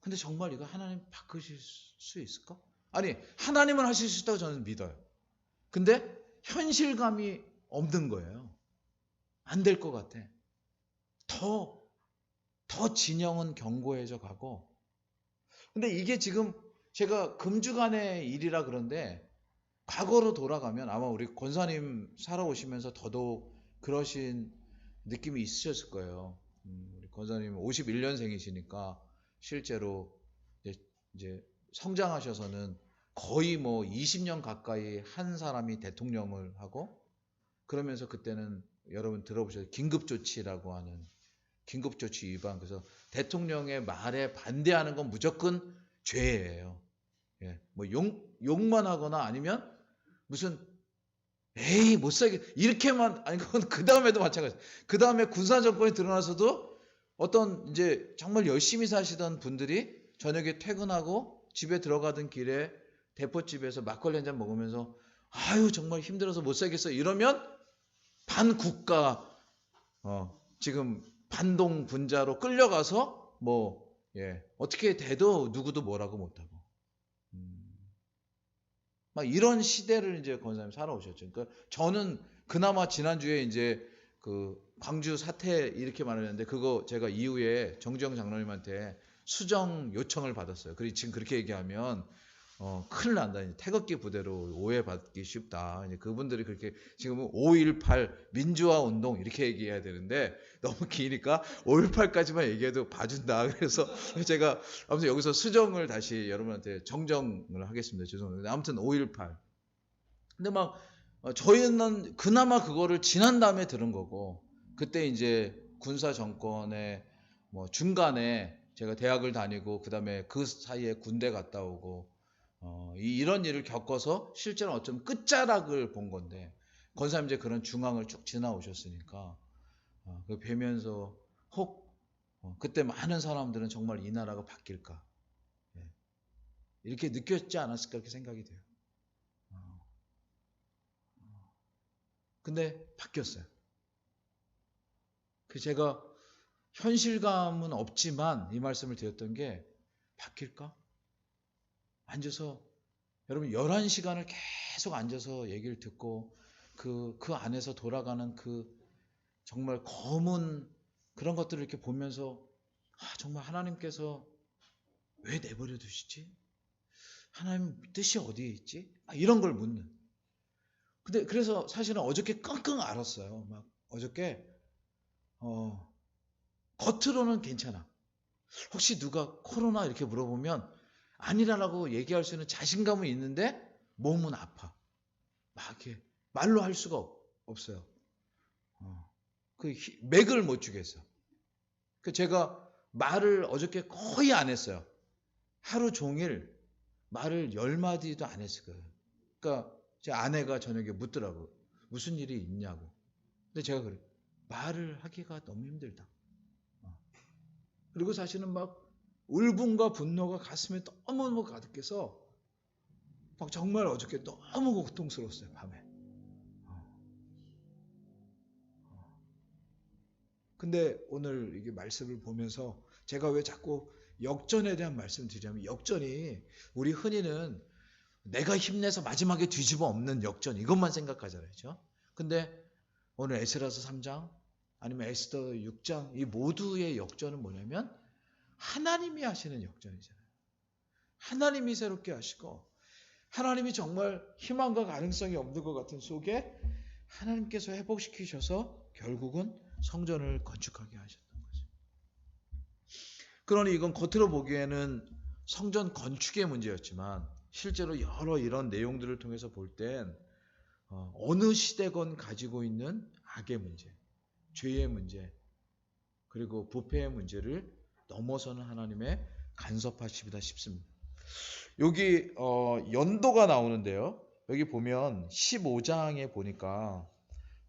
S1: 근데 정말 이거 하나님 바꾸실 수 있을까? 아니, 하나님은 하실 수 있다고 저는 믿어요. 근데 현실감이 없는 거예요. 안 될 것 같아. 더 진영은 견고해져 가고. 근데 이게 지금 제가 금주간의 일이라 그런데 과거로 돌아가면 아마 우리 권사님 살아오시면서 더더욱 그러신 느낌이 있으셨을 거예요. 우리 권사님 51년생이시니까 실제로 이제 성장하셔서는 거의 뭐 20년 가까이 한 사람이 대통령을 하고 그러면서 그때는 여러분 들어보셨죠? 긴급조치라고 하는 긴급조치 위반. 그래서 대통령의 말에 반대하는 건 무조건 죄예요. 뭐 욕만 하거나 아니면 무슨 에이 못 살게 이렇게만 아니 그건 그 다음에도 마찬가지. 그 다음에 군사 정권이 드러나서도 어떤 이제 정말 열심히 사시던 분들이 저녁에 퇴근하고 집에 들어가던 길에 대포집에서 막걸리 한잔 먹으면서 아유 정말 힘들어서 못 살겠어 이러면 반국가 지금 반동 분자로 끌려가서 어떻게 돼도 누구도 뭐라고 못하고 막 이런 시대를 이제 권사님 살아오셨죠. 그러니까 저는 그나마 지난주에 이제 그 광주 사태 이렇게 말했는데 그거 제가 이후에 정주영 장로님한테 수정 요청을 받았어요. 그리고 지금 그렇게 얘기하면 큰일 난다. 태극기 부대로 오해받기 쉽다. 이제 그분들이 그렇게 지금은 5.18 민주화 운동 이렇게 얘기해야 되는데 너무 기니까 5.18까지만 얘기해도 봐준다. 그래서 제가 아무튼 여기서 수정을 다시 여러분한테 정정을 하겠습니다. 죄송합니다. 아무튼 5.18. 근데 막 저희는 그나마 그거를 지난 다음에 들은 거고 그때 이제 군사 정권의 뭐 중간에 제가 대학을 다니고 그다음에 그 사이에 군대 갔다 오고 이런 일을 겪어서 실제로 어쩌면 끝자락을 본 건데 권사님 이제 그런 중앙을 쭉 지나오셨으니까 그 뵈면서 혹 그때 많은 사람들은 정말 이 나라가 바뀔까 이렇게 느꼈지 않았을까 이렇게 생각이 돼요. 근데 바뀌었어요. 그 제가 현실감은 없지만 이 말씀을 드렸던 게 바뀔까? 앉아서 여러분 11시간을 계속 앉아서 얘기를 듣고 그 안에서 돌아가는 그 정말 검은 그런 것들을 이렇게 보면서 정말 하나님께서 왜 내버려 두시지? 하나님 뜻이 어디에 있지? 이런 걸 묻는. 근데 그래서 사실은 어저께 끙끙 앓았어요. 막 어저께 겉으로는 괜찮아. 혹시 누가 코로나 이렇게 물어보면 아니라라고 얘기할 수 있는 자신감은 있는데 몸은 아파. 막 이렇게 말로 할 수가 없어요. 그 맥을 못 주겠어. 그 제가 말을 어저께 거의 안 했어요. 하루 종일 말을 10마디도 안 했을 거예요. 그러니까 제 아내가 저녁에 묻더라고. 무슨 일이 있냐고. 근데 제가 그래. 말을 하기가 너무 힘들다. 그리고 사실은 막 울분과 분노가 가슴에 너무너무 가득해서
S2: 막 정말 어저께 너무 고통스러웠어요, 밤에. 근데 오늘 이게 말씀을 보면서 제가 왜 자꾸 역전에 대한 말씀을 드리냐면, 역전이 우리 흔히는 내가 힘내서 마지막에 뒤집어 엎는 역전, 이것만 생각하잖아요. 그렇죠? 근데 오늘 에스라서 3장 아니면 에스더 6장 이 모두의 역전은 뭐냐면 하나님이 하시는 역전이잖아요. 하나님이 새롭게 하시고 하나님이 정말 희망과 가능성이 없는 것 같은 속에 하나님께서 회복시키셔서 결국은 성전을 건축하게 하셨던 거죠. 그러니 이건 겉으로 보기에는 성전 건축의 문제였지만 실제로 여러 이런 내용들을 통해서 볼 땐 어느 시대건 가지고 있는 악의 문제, 죄의 문제, 그리고 부패의 문제를 넘어서는 하나님의 간섭하심이다 싶습니다. 여기 연도가 나오는데요. 여기 보면 15장에 보니까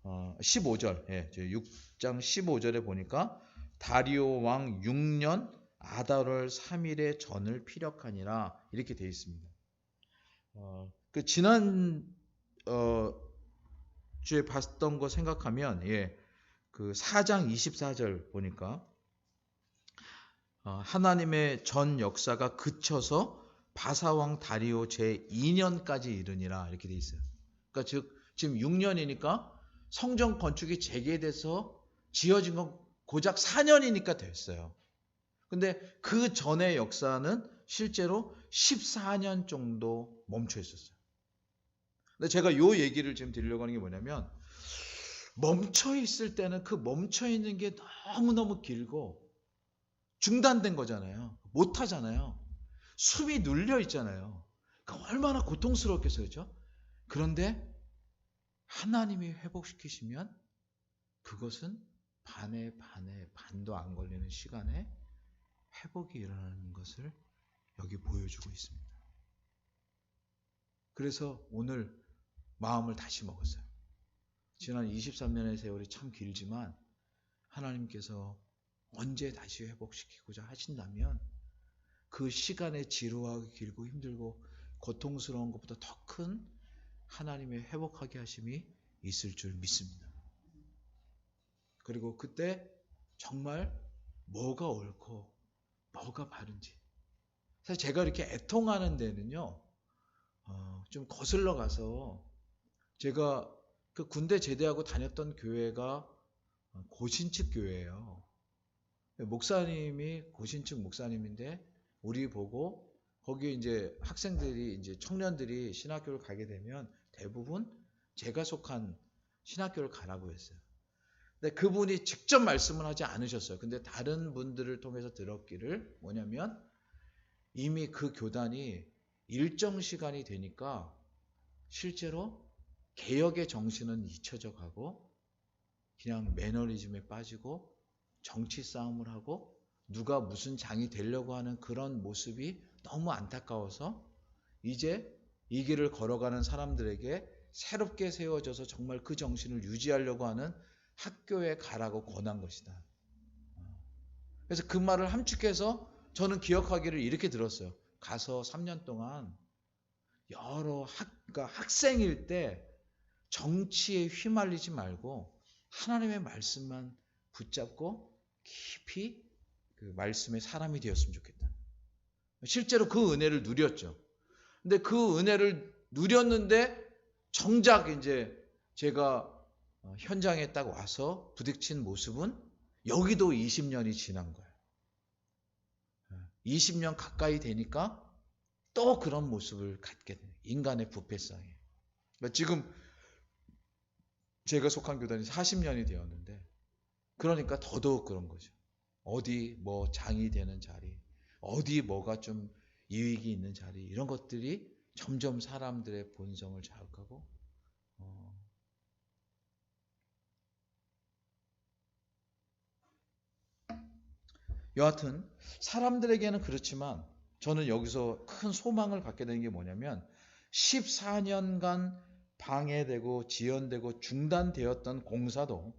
S2: 15절, 6장 15절에 보니까 다리오 왕 6년 아달월 3일에 전을 피력하니라 이렇게 되어 있습니다. 그 지난 주에 봤던 거 생각하면 그 4장 24절 보니까 하나님의 전 역사가 그쳐서 바사왕 다리오 제2년까지 이르니라 이렇게 돼 있어요. 그러니까 즉 지금 6년이니까 성전 건축이 재개돼서 지어진 건 고작 4년이니까 됐어요. 근데 그 전의 역사는 실제로 14년 정도 멈춰 있었어요. 근데 제가 요 얘기를 지금 드리려고 하는 게 뭐냐면, 멈춰 있을 때는 그 멈춰 있는 게 너무너무 길고 중단된 거잖아요. 못 하잖아요. 숨이 눌려 있잖아요. 그러니까 얼마나 고통스럽겠어요. 그렇죠? 그런데 하나님이 회복시키시면 그것은 반도 안 걸리는 시간에 회복이 일어나는 것을 여기 보여주고 있습니다. 그래서 오늘 마음을 다시 먹었어요. 지난 23년의 세월이 참 길지만 하나님께서 언제 다시 회복시키고자 하신다면 그 시간의 지루하고 길고 힘들고 고통스러운 것보다 더 큰 하나님의 회복하게 하심이 있을 줄 믿습니다. 그리고 그때 정말 뭐가 옳고 뭐가 바른지, 사실 제가 이렇게 애통하는 데는요 좀 거슬러 가서, 제가 그 군대 제대하고 다녔던 교회가 고신측 교회예요. 목사님이 고신측 목사님인데 우리 보고 거기 이제 학생들이 이제 청년들이 신학교를 가게 되면 대부분 제가 속한 신학교를 가라고 했어요. 근데 그분이 직접 말씀을 하지 않으셨어요. 근데 다른 분들을 통해서 들었기를 뭐냐면, 이미 그 교단이 일정 시간이 되니까 실제로 개혁의 정신은 잊혀져 가고 그냥 매너리즘에 빠지고 정치 싸움을 하고 누가 무슨 장이 되려고 하는 그런 모습이 너무 안타까워서 이제 이 길을 걸어가는 사람들에게 새롭게 세워져서 정말 그 정신을 유지하려고 하는 학교에 가라고 권한 것이다. 그래서 그 말을 함축해서 저는 기억하기를 이렇게 들었어요. 가서 3년 동안 여러 그러니까 학생일 때 정치에 휘말리지 말고 하나님의 말씀만 붙잡고 깊이 그 말씀의 사람이 되었으면 좋겠다. 실제로 그 은혜를 누렸죠. 근데 그 은혜를 누렸는데 정작 이제 제가 현장에 딱 와서 부딪힌 모습은 여기도 20년이 지난 거예요. 20년 가까이 되니까 또 그런 모습을 갖게 돼요. 인간의 부패성에. 그러니까 지금 제가 속한 교단이 40년이 되었는데, 그러니까 더더욱 그런 거죠. 어디 뭐 장이 되는 자리, 어디 뭐가 좀 이익이 있는 자리, 이런 것들이 점점 사람들의 본성을 자극하고 여하튼 사람들에게는 그렇지만 저는 여기서 큰 소망을 갖게 되는 게 뭐냐면, 14년간 방해되고 지연되고 중단되었던 공사도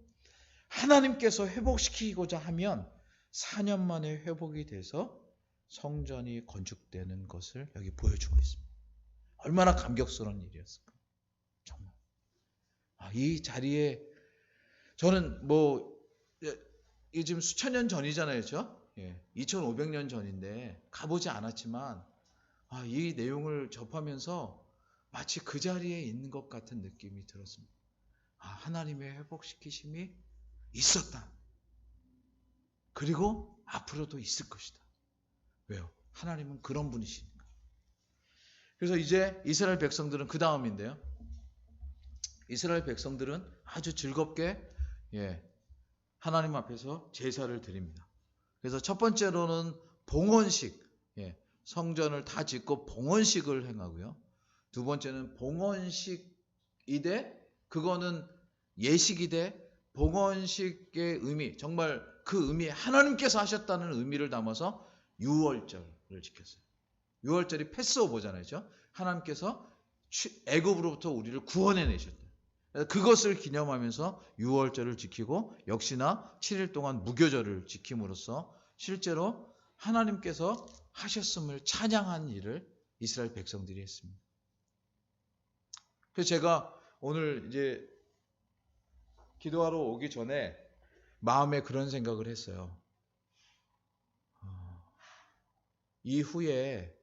S2: 하나님께서 회복시키고자 하면 4년 만에 회복이 돼서 성전이 건축되는 것을 여기 보여주고 있습니다. 얼마나 감격스러운 일이었을까. 정말. 이 자리에 저는 이게 지금 수천 년 전이잖아요. 그렇죠? 2500년 전인데 가보지 않았지만 이 내용을 접하면서 마치 그 자리에 있는 것 같은 느낌이 들었습니다. 하나님의 회복시키심이 있었다. 그리고 앞으로도 있을 것이다. 왜요? 하나님은 그런 분이시니까. 그래서 이제 이스라엘 백성들은 그 다음인데요. 이스라엘 백성들은 아주 즐겁게 하나님 앞에서 제사를 드립니다. 그래서 첫 번째로는 봉헌식, 성전을 다 짓고 봉헌식을 행하고요. 두 번째는 봉헌식이되 그거는 예식이되 봉헌식의 의미, 정말 그 의미, 하나님께서 하셨다는 의미를 담아서 유월절을 지켰어요. 유월절이 패스오버잖아요. 그렇죠? 하나님께서 애굽으로부터 우리를 구원해 내셨다. 그것을 기념하면서 유월절을 지키고 역시나 7일 동안 무교절을 지킴으로써 실제로 하나님께서 하셨음을 찬양한 일을 이스라엘 백성들이 했습니다. 그래서 제가 오늘 이제 기도하러 오기 전에 마음에 그런 생각을 했어요. 이후에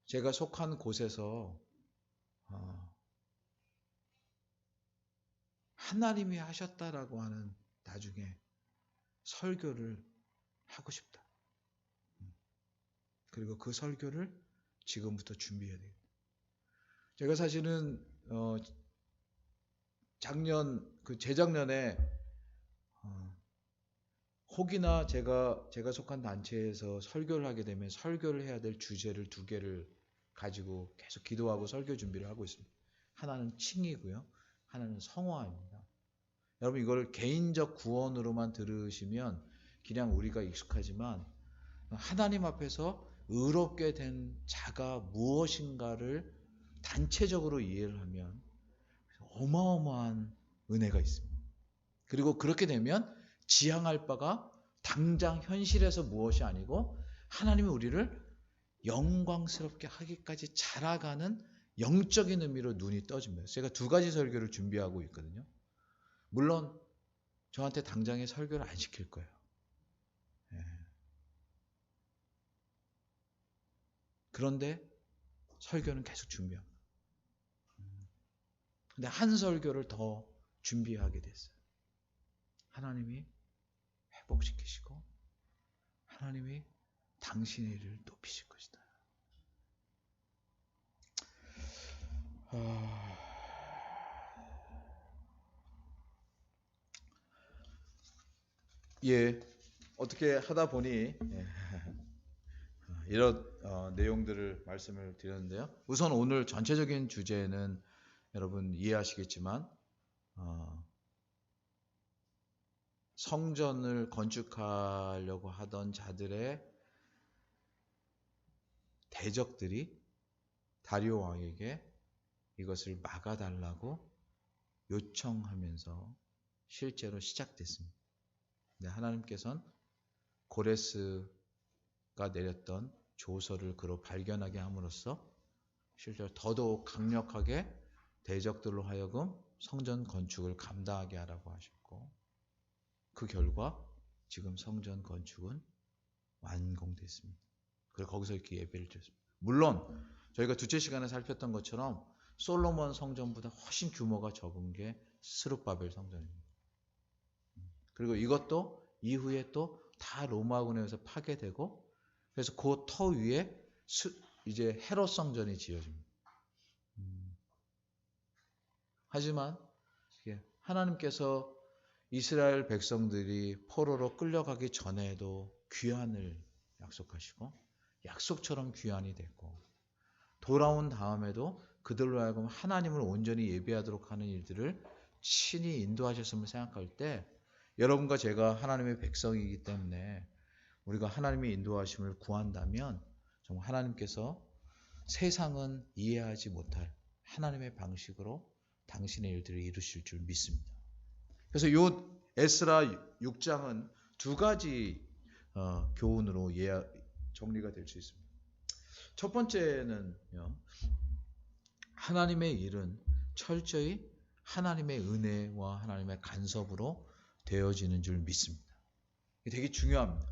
S2: 제가 속한 곳에서 하나님이 하셨다라고 하는 나중에 설교를 하고 싶다. 그리고 그 설교를 지금부터 준비해야 되겠다. 제가 사실은 재작년에 혹이나 제가 속한 단체에서 설교를 하게 되면 설교를 해야 될 주제를 2개를 가지고 계속 기도하고 설교 준비를 하고 있습니다. 하나는 칭이고요. 하나는 성화입니다. 여러분 이걸 개인적 구원으로만 들으시면 그냥 우리가 익숙하지만 하나님 앞에서 의롭게 된 자가 무엇인가를 단체적으로 이해를 하면 어마어마한 은혜가 있습니다. 그리고 그렇게 되면 지향할 바가 당장 현실에서 무엇이 아니고 하나님이 우리를 영광스럽게 하기까지 자라가는 영적인 의미로 눈이 떠집니다. 제가 2가지 설교를 준비하고 있거든요. 물론 저한테 당장에 설교를 안 시킬 거예요. 그런데 설교는 계속 준비합니다. 근데 한 설교를 더 준비하게 됐어요. 하나님이 회복시키시고 하나님이 당신의 일을 높이실 것이다. 어떻게 하다 보니 이런 내용들을 말씀을 드렸는데요. 우선 오늘 전체적인 주제는 여러분 이해하시겠지만 성전을 건축하려고 하던 자들의 대적들이 다리오 왕에게 이것을 막아달라고 요청하면서 실제로 시작됐습니다. 근데 하나님께서는 고레스가 내렸던 조서를 그로 발견하게 함으로써 실제로 더더욱 강력하게 대적들로 하여금 성전 건축을 감당하게 하라고 하셨고 그 결과 지금 성전 건축은 완공됐습니다. 그리고 거기서 이렇게 예배를 드렸습니다. 물론 저희가 2째 시간에 살폈던 것처럼 솔로몬 성전보다 훨씬 규모가 적은 게 스룹바벨 성전입니다. 그리고 이것도 이후에 또 다 로마군에 의해서 파괴되고 그래서 그 터 위에 이제 헤롯 성전이 지어집니다. 하지만 하나님께서 이스라엘 백성들이 포로로 끌려가기 전에도 귀환을 약속하시고 약속처럼 귀환이 됐고 돌아온 다음에도 그들로 하여금 하나님을 온전히 예배하도록 하는 일들을 친히 인도하셨음을 생각할 때 여러분과 제가 하나님의 백성이기 때문에 우리가 하나님의 인도하심을 구한다면 정말 하나님께서 세상은 이해하지 못할 하나님의 방식으로 당신의 일들을 이루실 줄 믿습니다. 그래서 이 에스라 6장은 2가지 교훈으로 정리가 될 수 있습니다. 첫 번째는요. 하나님의 일은 철저히 하나님의 은혜와 하나님의 간섭으로 되어지는 줄 믿습니다. 이게 되게 중요합니다.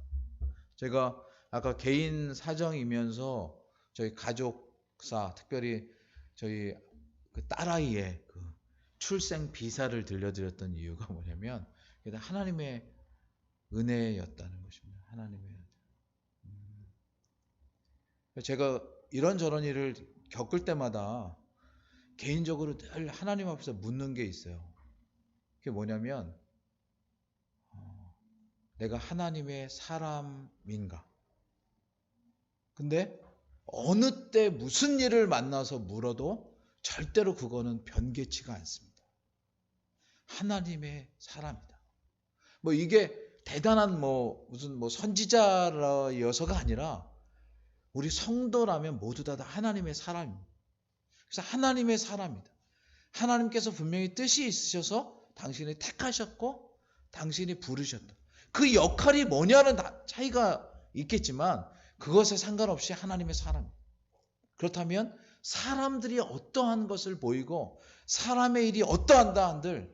S2: 제가 아까 개인 사정이면서 저희 가족사, 특별히 저희 그 딸아이의 그 출생 비사를 들려드렸던 이유가 뭐냐면 하나님의 은혜였다는 것입니다. 하나님의 은혜. 제가 이런저런 일을 겪을 때마다 개인적으로 늘 하나님 앞에서 묻는 게 있어요. 그게 뭐냐면 내가 하나님의 사람인가? 근데 어느 때 무슨 일을 만나서 물어도 절대로 그거는 변개치가 않습니다. 하나님의 사람이다. 뭐 이게 대단한 무슨 선지자여서가 아니라 우리 성도라면 모두 다 하나님의 사람입니다. 그래서 하나님의 사람이다. 하나님께서 분명히 뜻이 있으셔서 당신이 택하셨고 당신이 부르셨다. 그 역할이 뭐냐는 차이가 있겠지만 그것에 상관없이 하나님의 사람입니다. 그렇다면 사람들이 어떠한 것을 보이고 사람의 일이 어떠한다 한들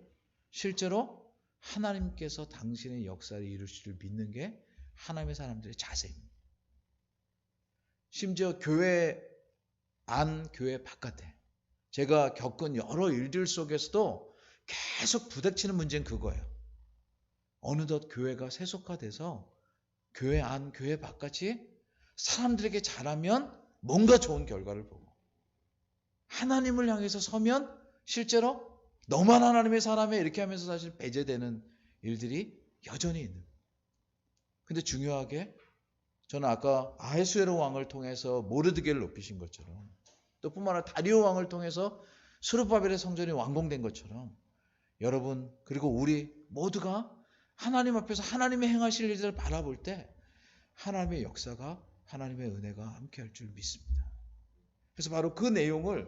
S2: 실제로 하나님께서 당신의 역사를 이루실 줄 믿는 게 하나님의 사람들의 자세입니다. 심지어 교회 안, 교회 바깥에 제가 겪은 여러 일들 속에서도 계속 부닥치는 문제는 그거예요. 어느덧 교회가 세속화돼서 교회 안, 교회 바깥이 사람들에게 잘하면 뭔가 좋은 결과를 보고 하나님을 향해서 서면 실제로 너만 하나님의 사람에 이렇게 하면서 사실 배제되는 일들이 여전히 있는. 근데 중요하게 저는 아까 아하수에로 왕을 통해서 모르드게를 높이신 것처럼 또 뿐만 아니라 다리오 왕을 통해서 스룹바벨의 성전이 완공된 것처럼 여러분 그리고 우리 모두가 하나님 앞에서 하나님의 행하실 일들을 바라볼 때 하나님의 역사가 하나님의 은혜가 함께할 줄 믿습니다. 그래서 바로 그 내용을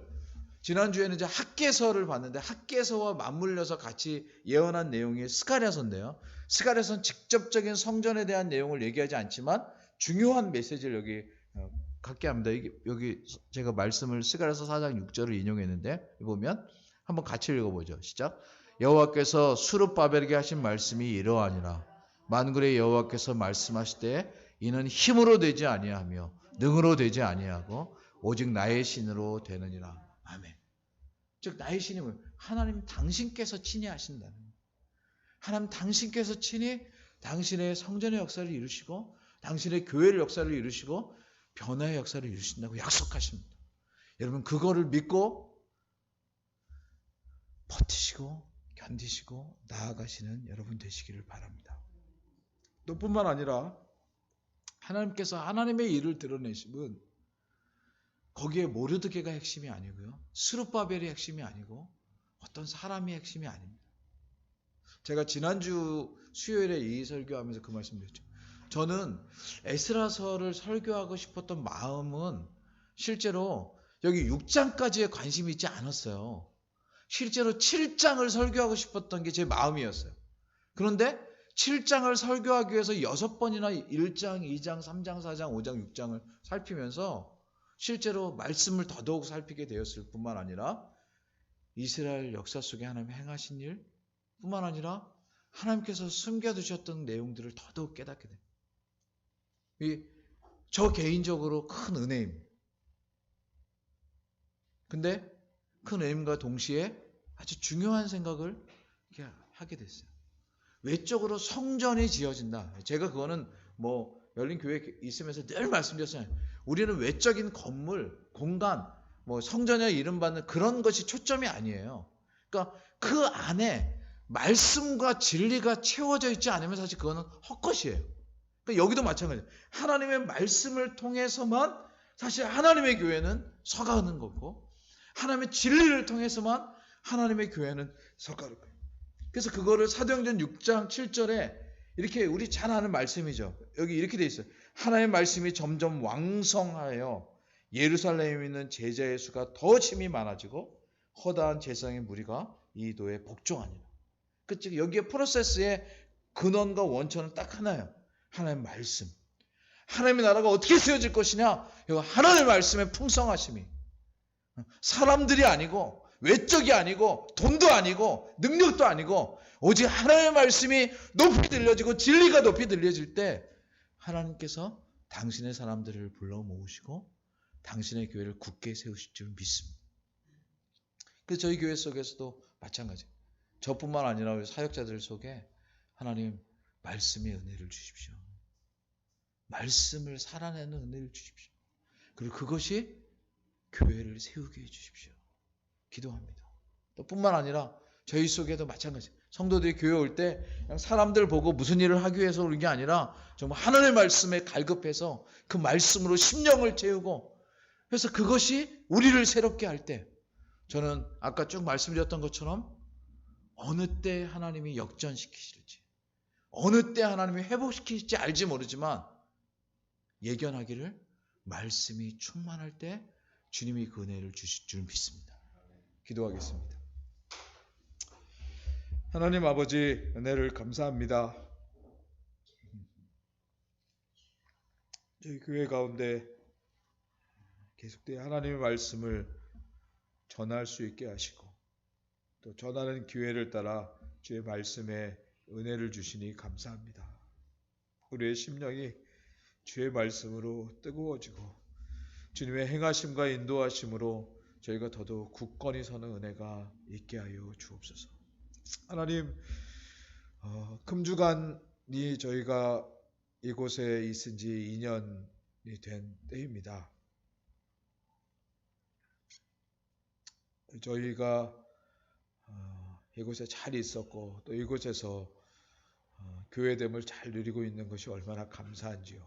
S2: 지난주에는 이제 학개서를 봤는데 학개서와 맞물려서 같이 예언한 내용이 스가랴서인데요. 스가랴서는 직접적인 성전에 대한 내용을 얘기하지 않지만 중요한 메시지를 여기 갖게 합니다. 여기 제가 말씀을 스가랴서 4장 6절을 인용했는데 보면 한번 같이 읽어보죠. 시작. 여호와께서 스룹바벨에게 하신 말씀이 이러하니라. 만군의 여호와께서 말씀하실 때 이는 힘으로 되지 아니하며 능으로 되지 아니하고 오직 나의 신으로 되느니라. 아멘. 즉 나의 신이 뭐예요? 하나님 당신께서 친히 하신다는 거예요. 하나님 당신께서 친히 당신의 성전의 역사를 이루시고 당신의 교회의 역사를 이루시고 변화의 역사를 이루신다고 약속하십니다. 여러분 그거를 믿고 버티시고 견디시고 나아가시는 여러분 되시기를 바랍니다. 또 뿐만 아니라 하나님께서 하나님의 일을 드러내심은 거기에 모르드게가 핵심이 아니고요. 스룹바벨이 핵심이 아니고 어떤 사람이 핵심이 아닙니다. 제가 지난주 수요일에 이 설교하면서 그 말씀드렸죠. 저는 에스라서를 설교하고 싶었던 마음은 실제로 여기 6장까지의 관심이 있지 않았어요. 실제로 7장을 설교하고 싶었던 게 제 마음이었어요. 그런데 7장을 설교하기 위해서 6번이나 1장, 2장, 3장, 4장, 5장, 6장을 살피면서 실제로 말씀을 더더욱 살피게 되었을 뿐만 아니라 이스라엘 역사 속에 하나님 행하신 일 뿐만 아니라 하나님께서 숨겨두셨던 내용들을 더더욱 깨닫게 됩니다. 저 개인적으로 큰 은혜입니다. 근데 큰 은혜임과 동시에 아주 중요한 생각을 이렇게 하게 됐어요. 외적으로 성전이 지어진다. 제가 그거는 열린 교회에 있으면서 늘 말씀드렸어요. 우리는 외적인 건물, 공간, 성전에 이름받는 그런 것이 초점이 아니에요. 그러니까 그 안에 말씀과 진리가 채워져 있지 않으면 사실 그거는 헛것이에요. 그러니까 여기도 마찬가지예요. 하나님의 말씀을 통해서만 사실 하나님의 교회는 서가는 거고 하나님의 진리를 통해서만 하나님의 교회는 서가는 거예요. 그래서 그거를 사도행전 6장 7절에 이렇게 우리 잘 아는 말씀이죠. 여기 이렇게 돼 있어요. 하나님의 말씀이 점점 왕성하여 예루살렘에 있는 제자의 수가 더 심히 많아지고 허다한 제사장의 무리가 이 도에 복종하니라. 즉 여기에 프로세스의 근원과 원천은 딱 하나예요. 하나님의 말씀. 하나님의 나라가 어떻게 세워질 것이냐? 하나님의 말씀의 풍성하심이 사람들이 아니고 외적이 아니고 돈도 아니고 능력도 아니고 오직 하나님의 말씀이 높이 들려지고 진리가 높이 들려질 때 하나님께서 당신의 사람들을 불러 모으시고 당신의 교회를 굳게 세우실 줄 믿습니다. 그래서 저희 교회 속에서도 마찬가지예요. 저뿐만 아니라 우리 사역자들 속에 하나님 말씀의 은혜를 주십시오. 말씀을 살아내는 은혜를 주십시오. 그리고 그것이 교회를 세우게 해주십시오. 기도합니다. 또 뿐만 아니라 저희 속에도 마찬가지예요. 성도들이 교회 올 때 그냥 사람들 보고 무슨 일을 하기 위해서 오는 게 아니라 정말 하나님의 말씀에 갈급해서 그 말씀으로 심령을 채우고 그래서 그것이 우리를 새롭게 할 때 저는 아까 쭉 말씀드렸던 것처럼 어느 때 하나님이 역전시키실지 어느 때 하나님이 회복시키실지 알지 모르지만 예견하기를 말씀이 충만할 때 주님이 그 은혜를 주실 줄 믿습니다. 기도하겠습니다. 하나님 아버지 은혜를 감사합니다. 저희 교회 가운데 계속되어 하나님의 말씀을 전할 수 있게 하시고 또 전하는 기회를 따라 주의 말씀에 은혜를 주시니 감사합니다. 우리의 심령이 주의 말씀으로 뜨거워지고 주님의 행하심과 인도하심으로 저희가 더더욱 굳건히 서는 은혜가 있게 하여 주옵소서. 하나님, 금주간이 저희가 이곳에 있은 지 2년이 된 때입니다. 저희가 이곳에 잘 있었고 또 이곳에서 교회됨을 잘 누리고 있는 것이 얼마나 감사한지요.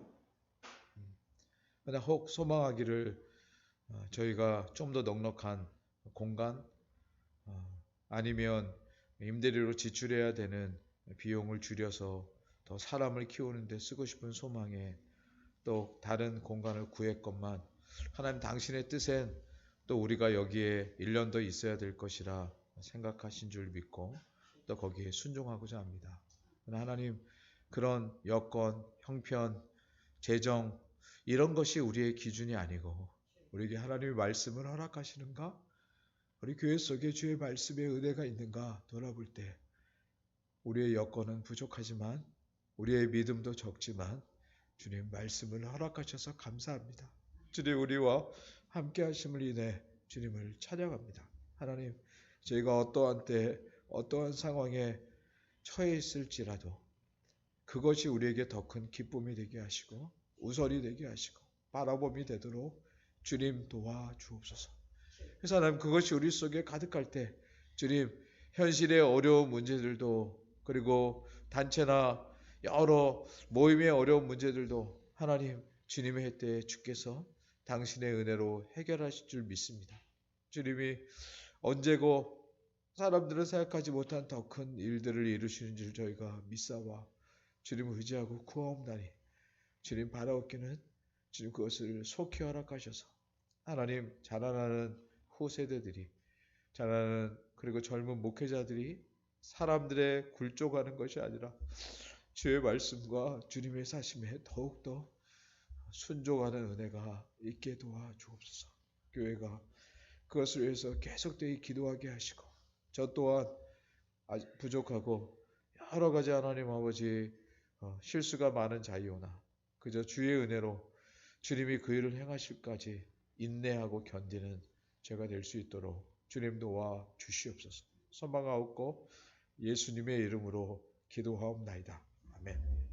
S2: 그러나 혹 소망하기를 저희가 좀 더 넉넉한 공간 아니면 임대료로 지출해야 되는 비용을 줄여서 더 사람을 키우는 데 쓰고 싶은 소망에 또 다른 공간을 구했건만 하나님 당신의 뜻엔 또 우리가 여기에 1년 더 있어야 될 것이라 생각하신 줄 믿고 또 거기에 순종하고자 합니다. 하나님 그런 여건, 형편, 재정 이런 것이 우리의 기준이 아니고 우리에게 하나님의 말씀을 허락하시는가? 우리 교회 속에 주의 말씀의 은혜가 있는가 돌아볼 때 우리의 여건은 부족하지만 우리의 믿음도 적지만 주님 말씀을 허락하셔서 감사합니다. 주님 우리와 함께 하심을 인해 주님을 찬양합니다. 하나님 저희가 어떠한 때 어떠한 상황에 처해 있을지라도 그것이 우리에게 더 큰 기쁨이 되게 하시고 우선이 되게 하시고 바라봄이 되도록 주님 도와주옵소서. 그래서 하나님 그것이 우리 속에 가득할 때 주님 현실의 어려운 문제들도 그리고 단체나 여러 모임의 어려운 문제들도 하나님 주님의 해 때 주께서 당신의 은혜로 해결하실 줄 믿습니다. 주님이 언제고 사람들은 생각하지 못한 더 큰 일들을 이루시는 줄 저희가 믿사와 주님을 의지하고 구하옵나니 주님 바라옵기는 주님 그것을 속히 허락하셔서 하나님 자라나는 후세대들이 자라나는 그리고 젊은 목회자들이 사람들의 굴욕하는 것이 아니라 주의 말씀과 주님의 사심에 더욱더 순종하는 은혜가 있게 도와주옵소서. 교회가 그것을 위해서 계속되이 기도하게 하시고 저 또한 부족하고 여러 가지 하나님 아버지 실수가 많은 자이오나 그저 주의 은혜로 주님이 그 일을 행하실까지 인내하고 견디는 제가 될 수 있도록 주님 도와 주시옵소서. 선망하옵고 예수님의 이름으로 기도하옵나이다. 아멘.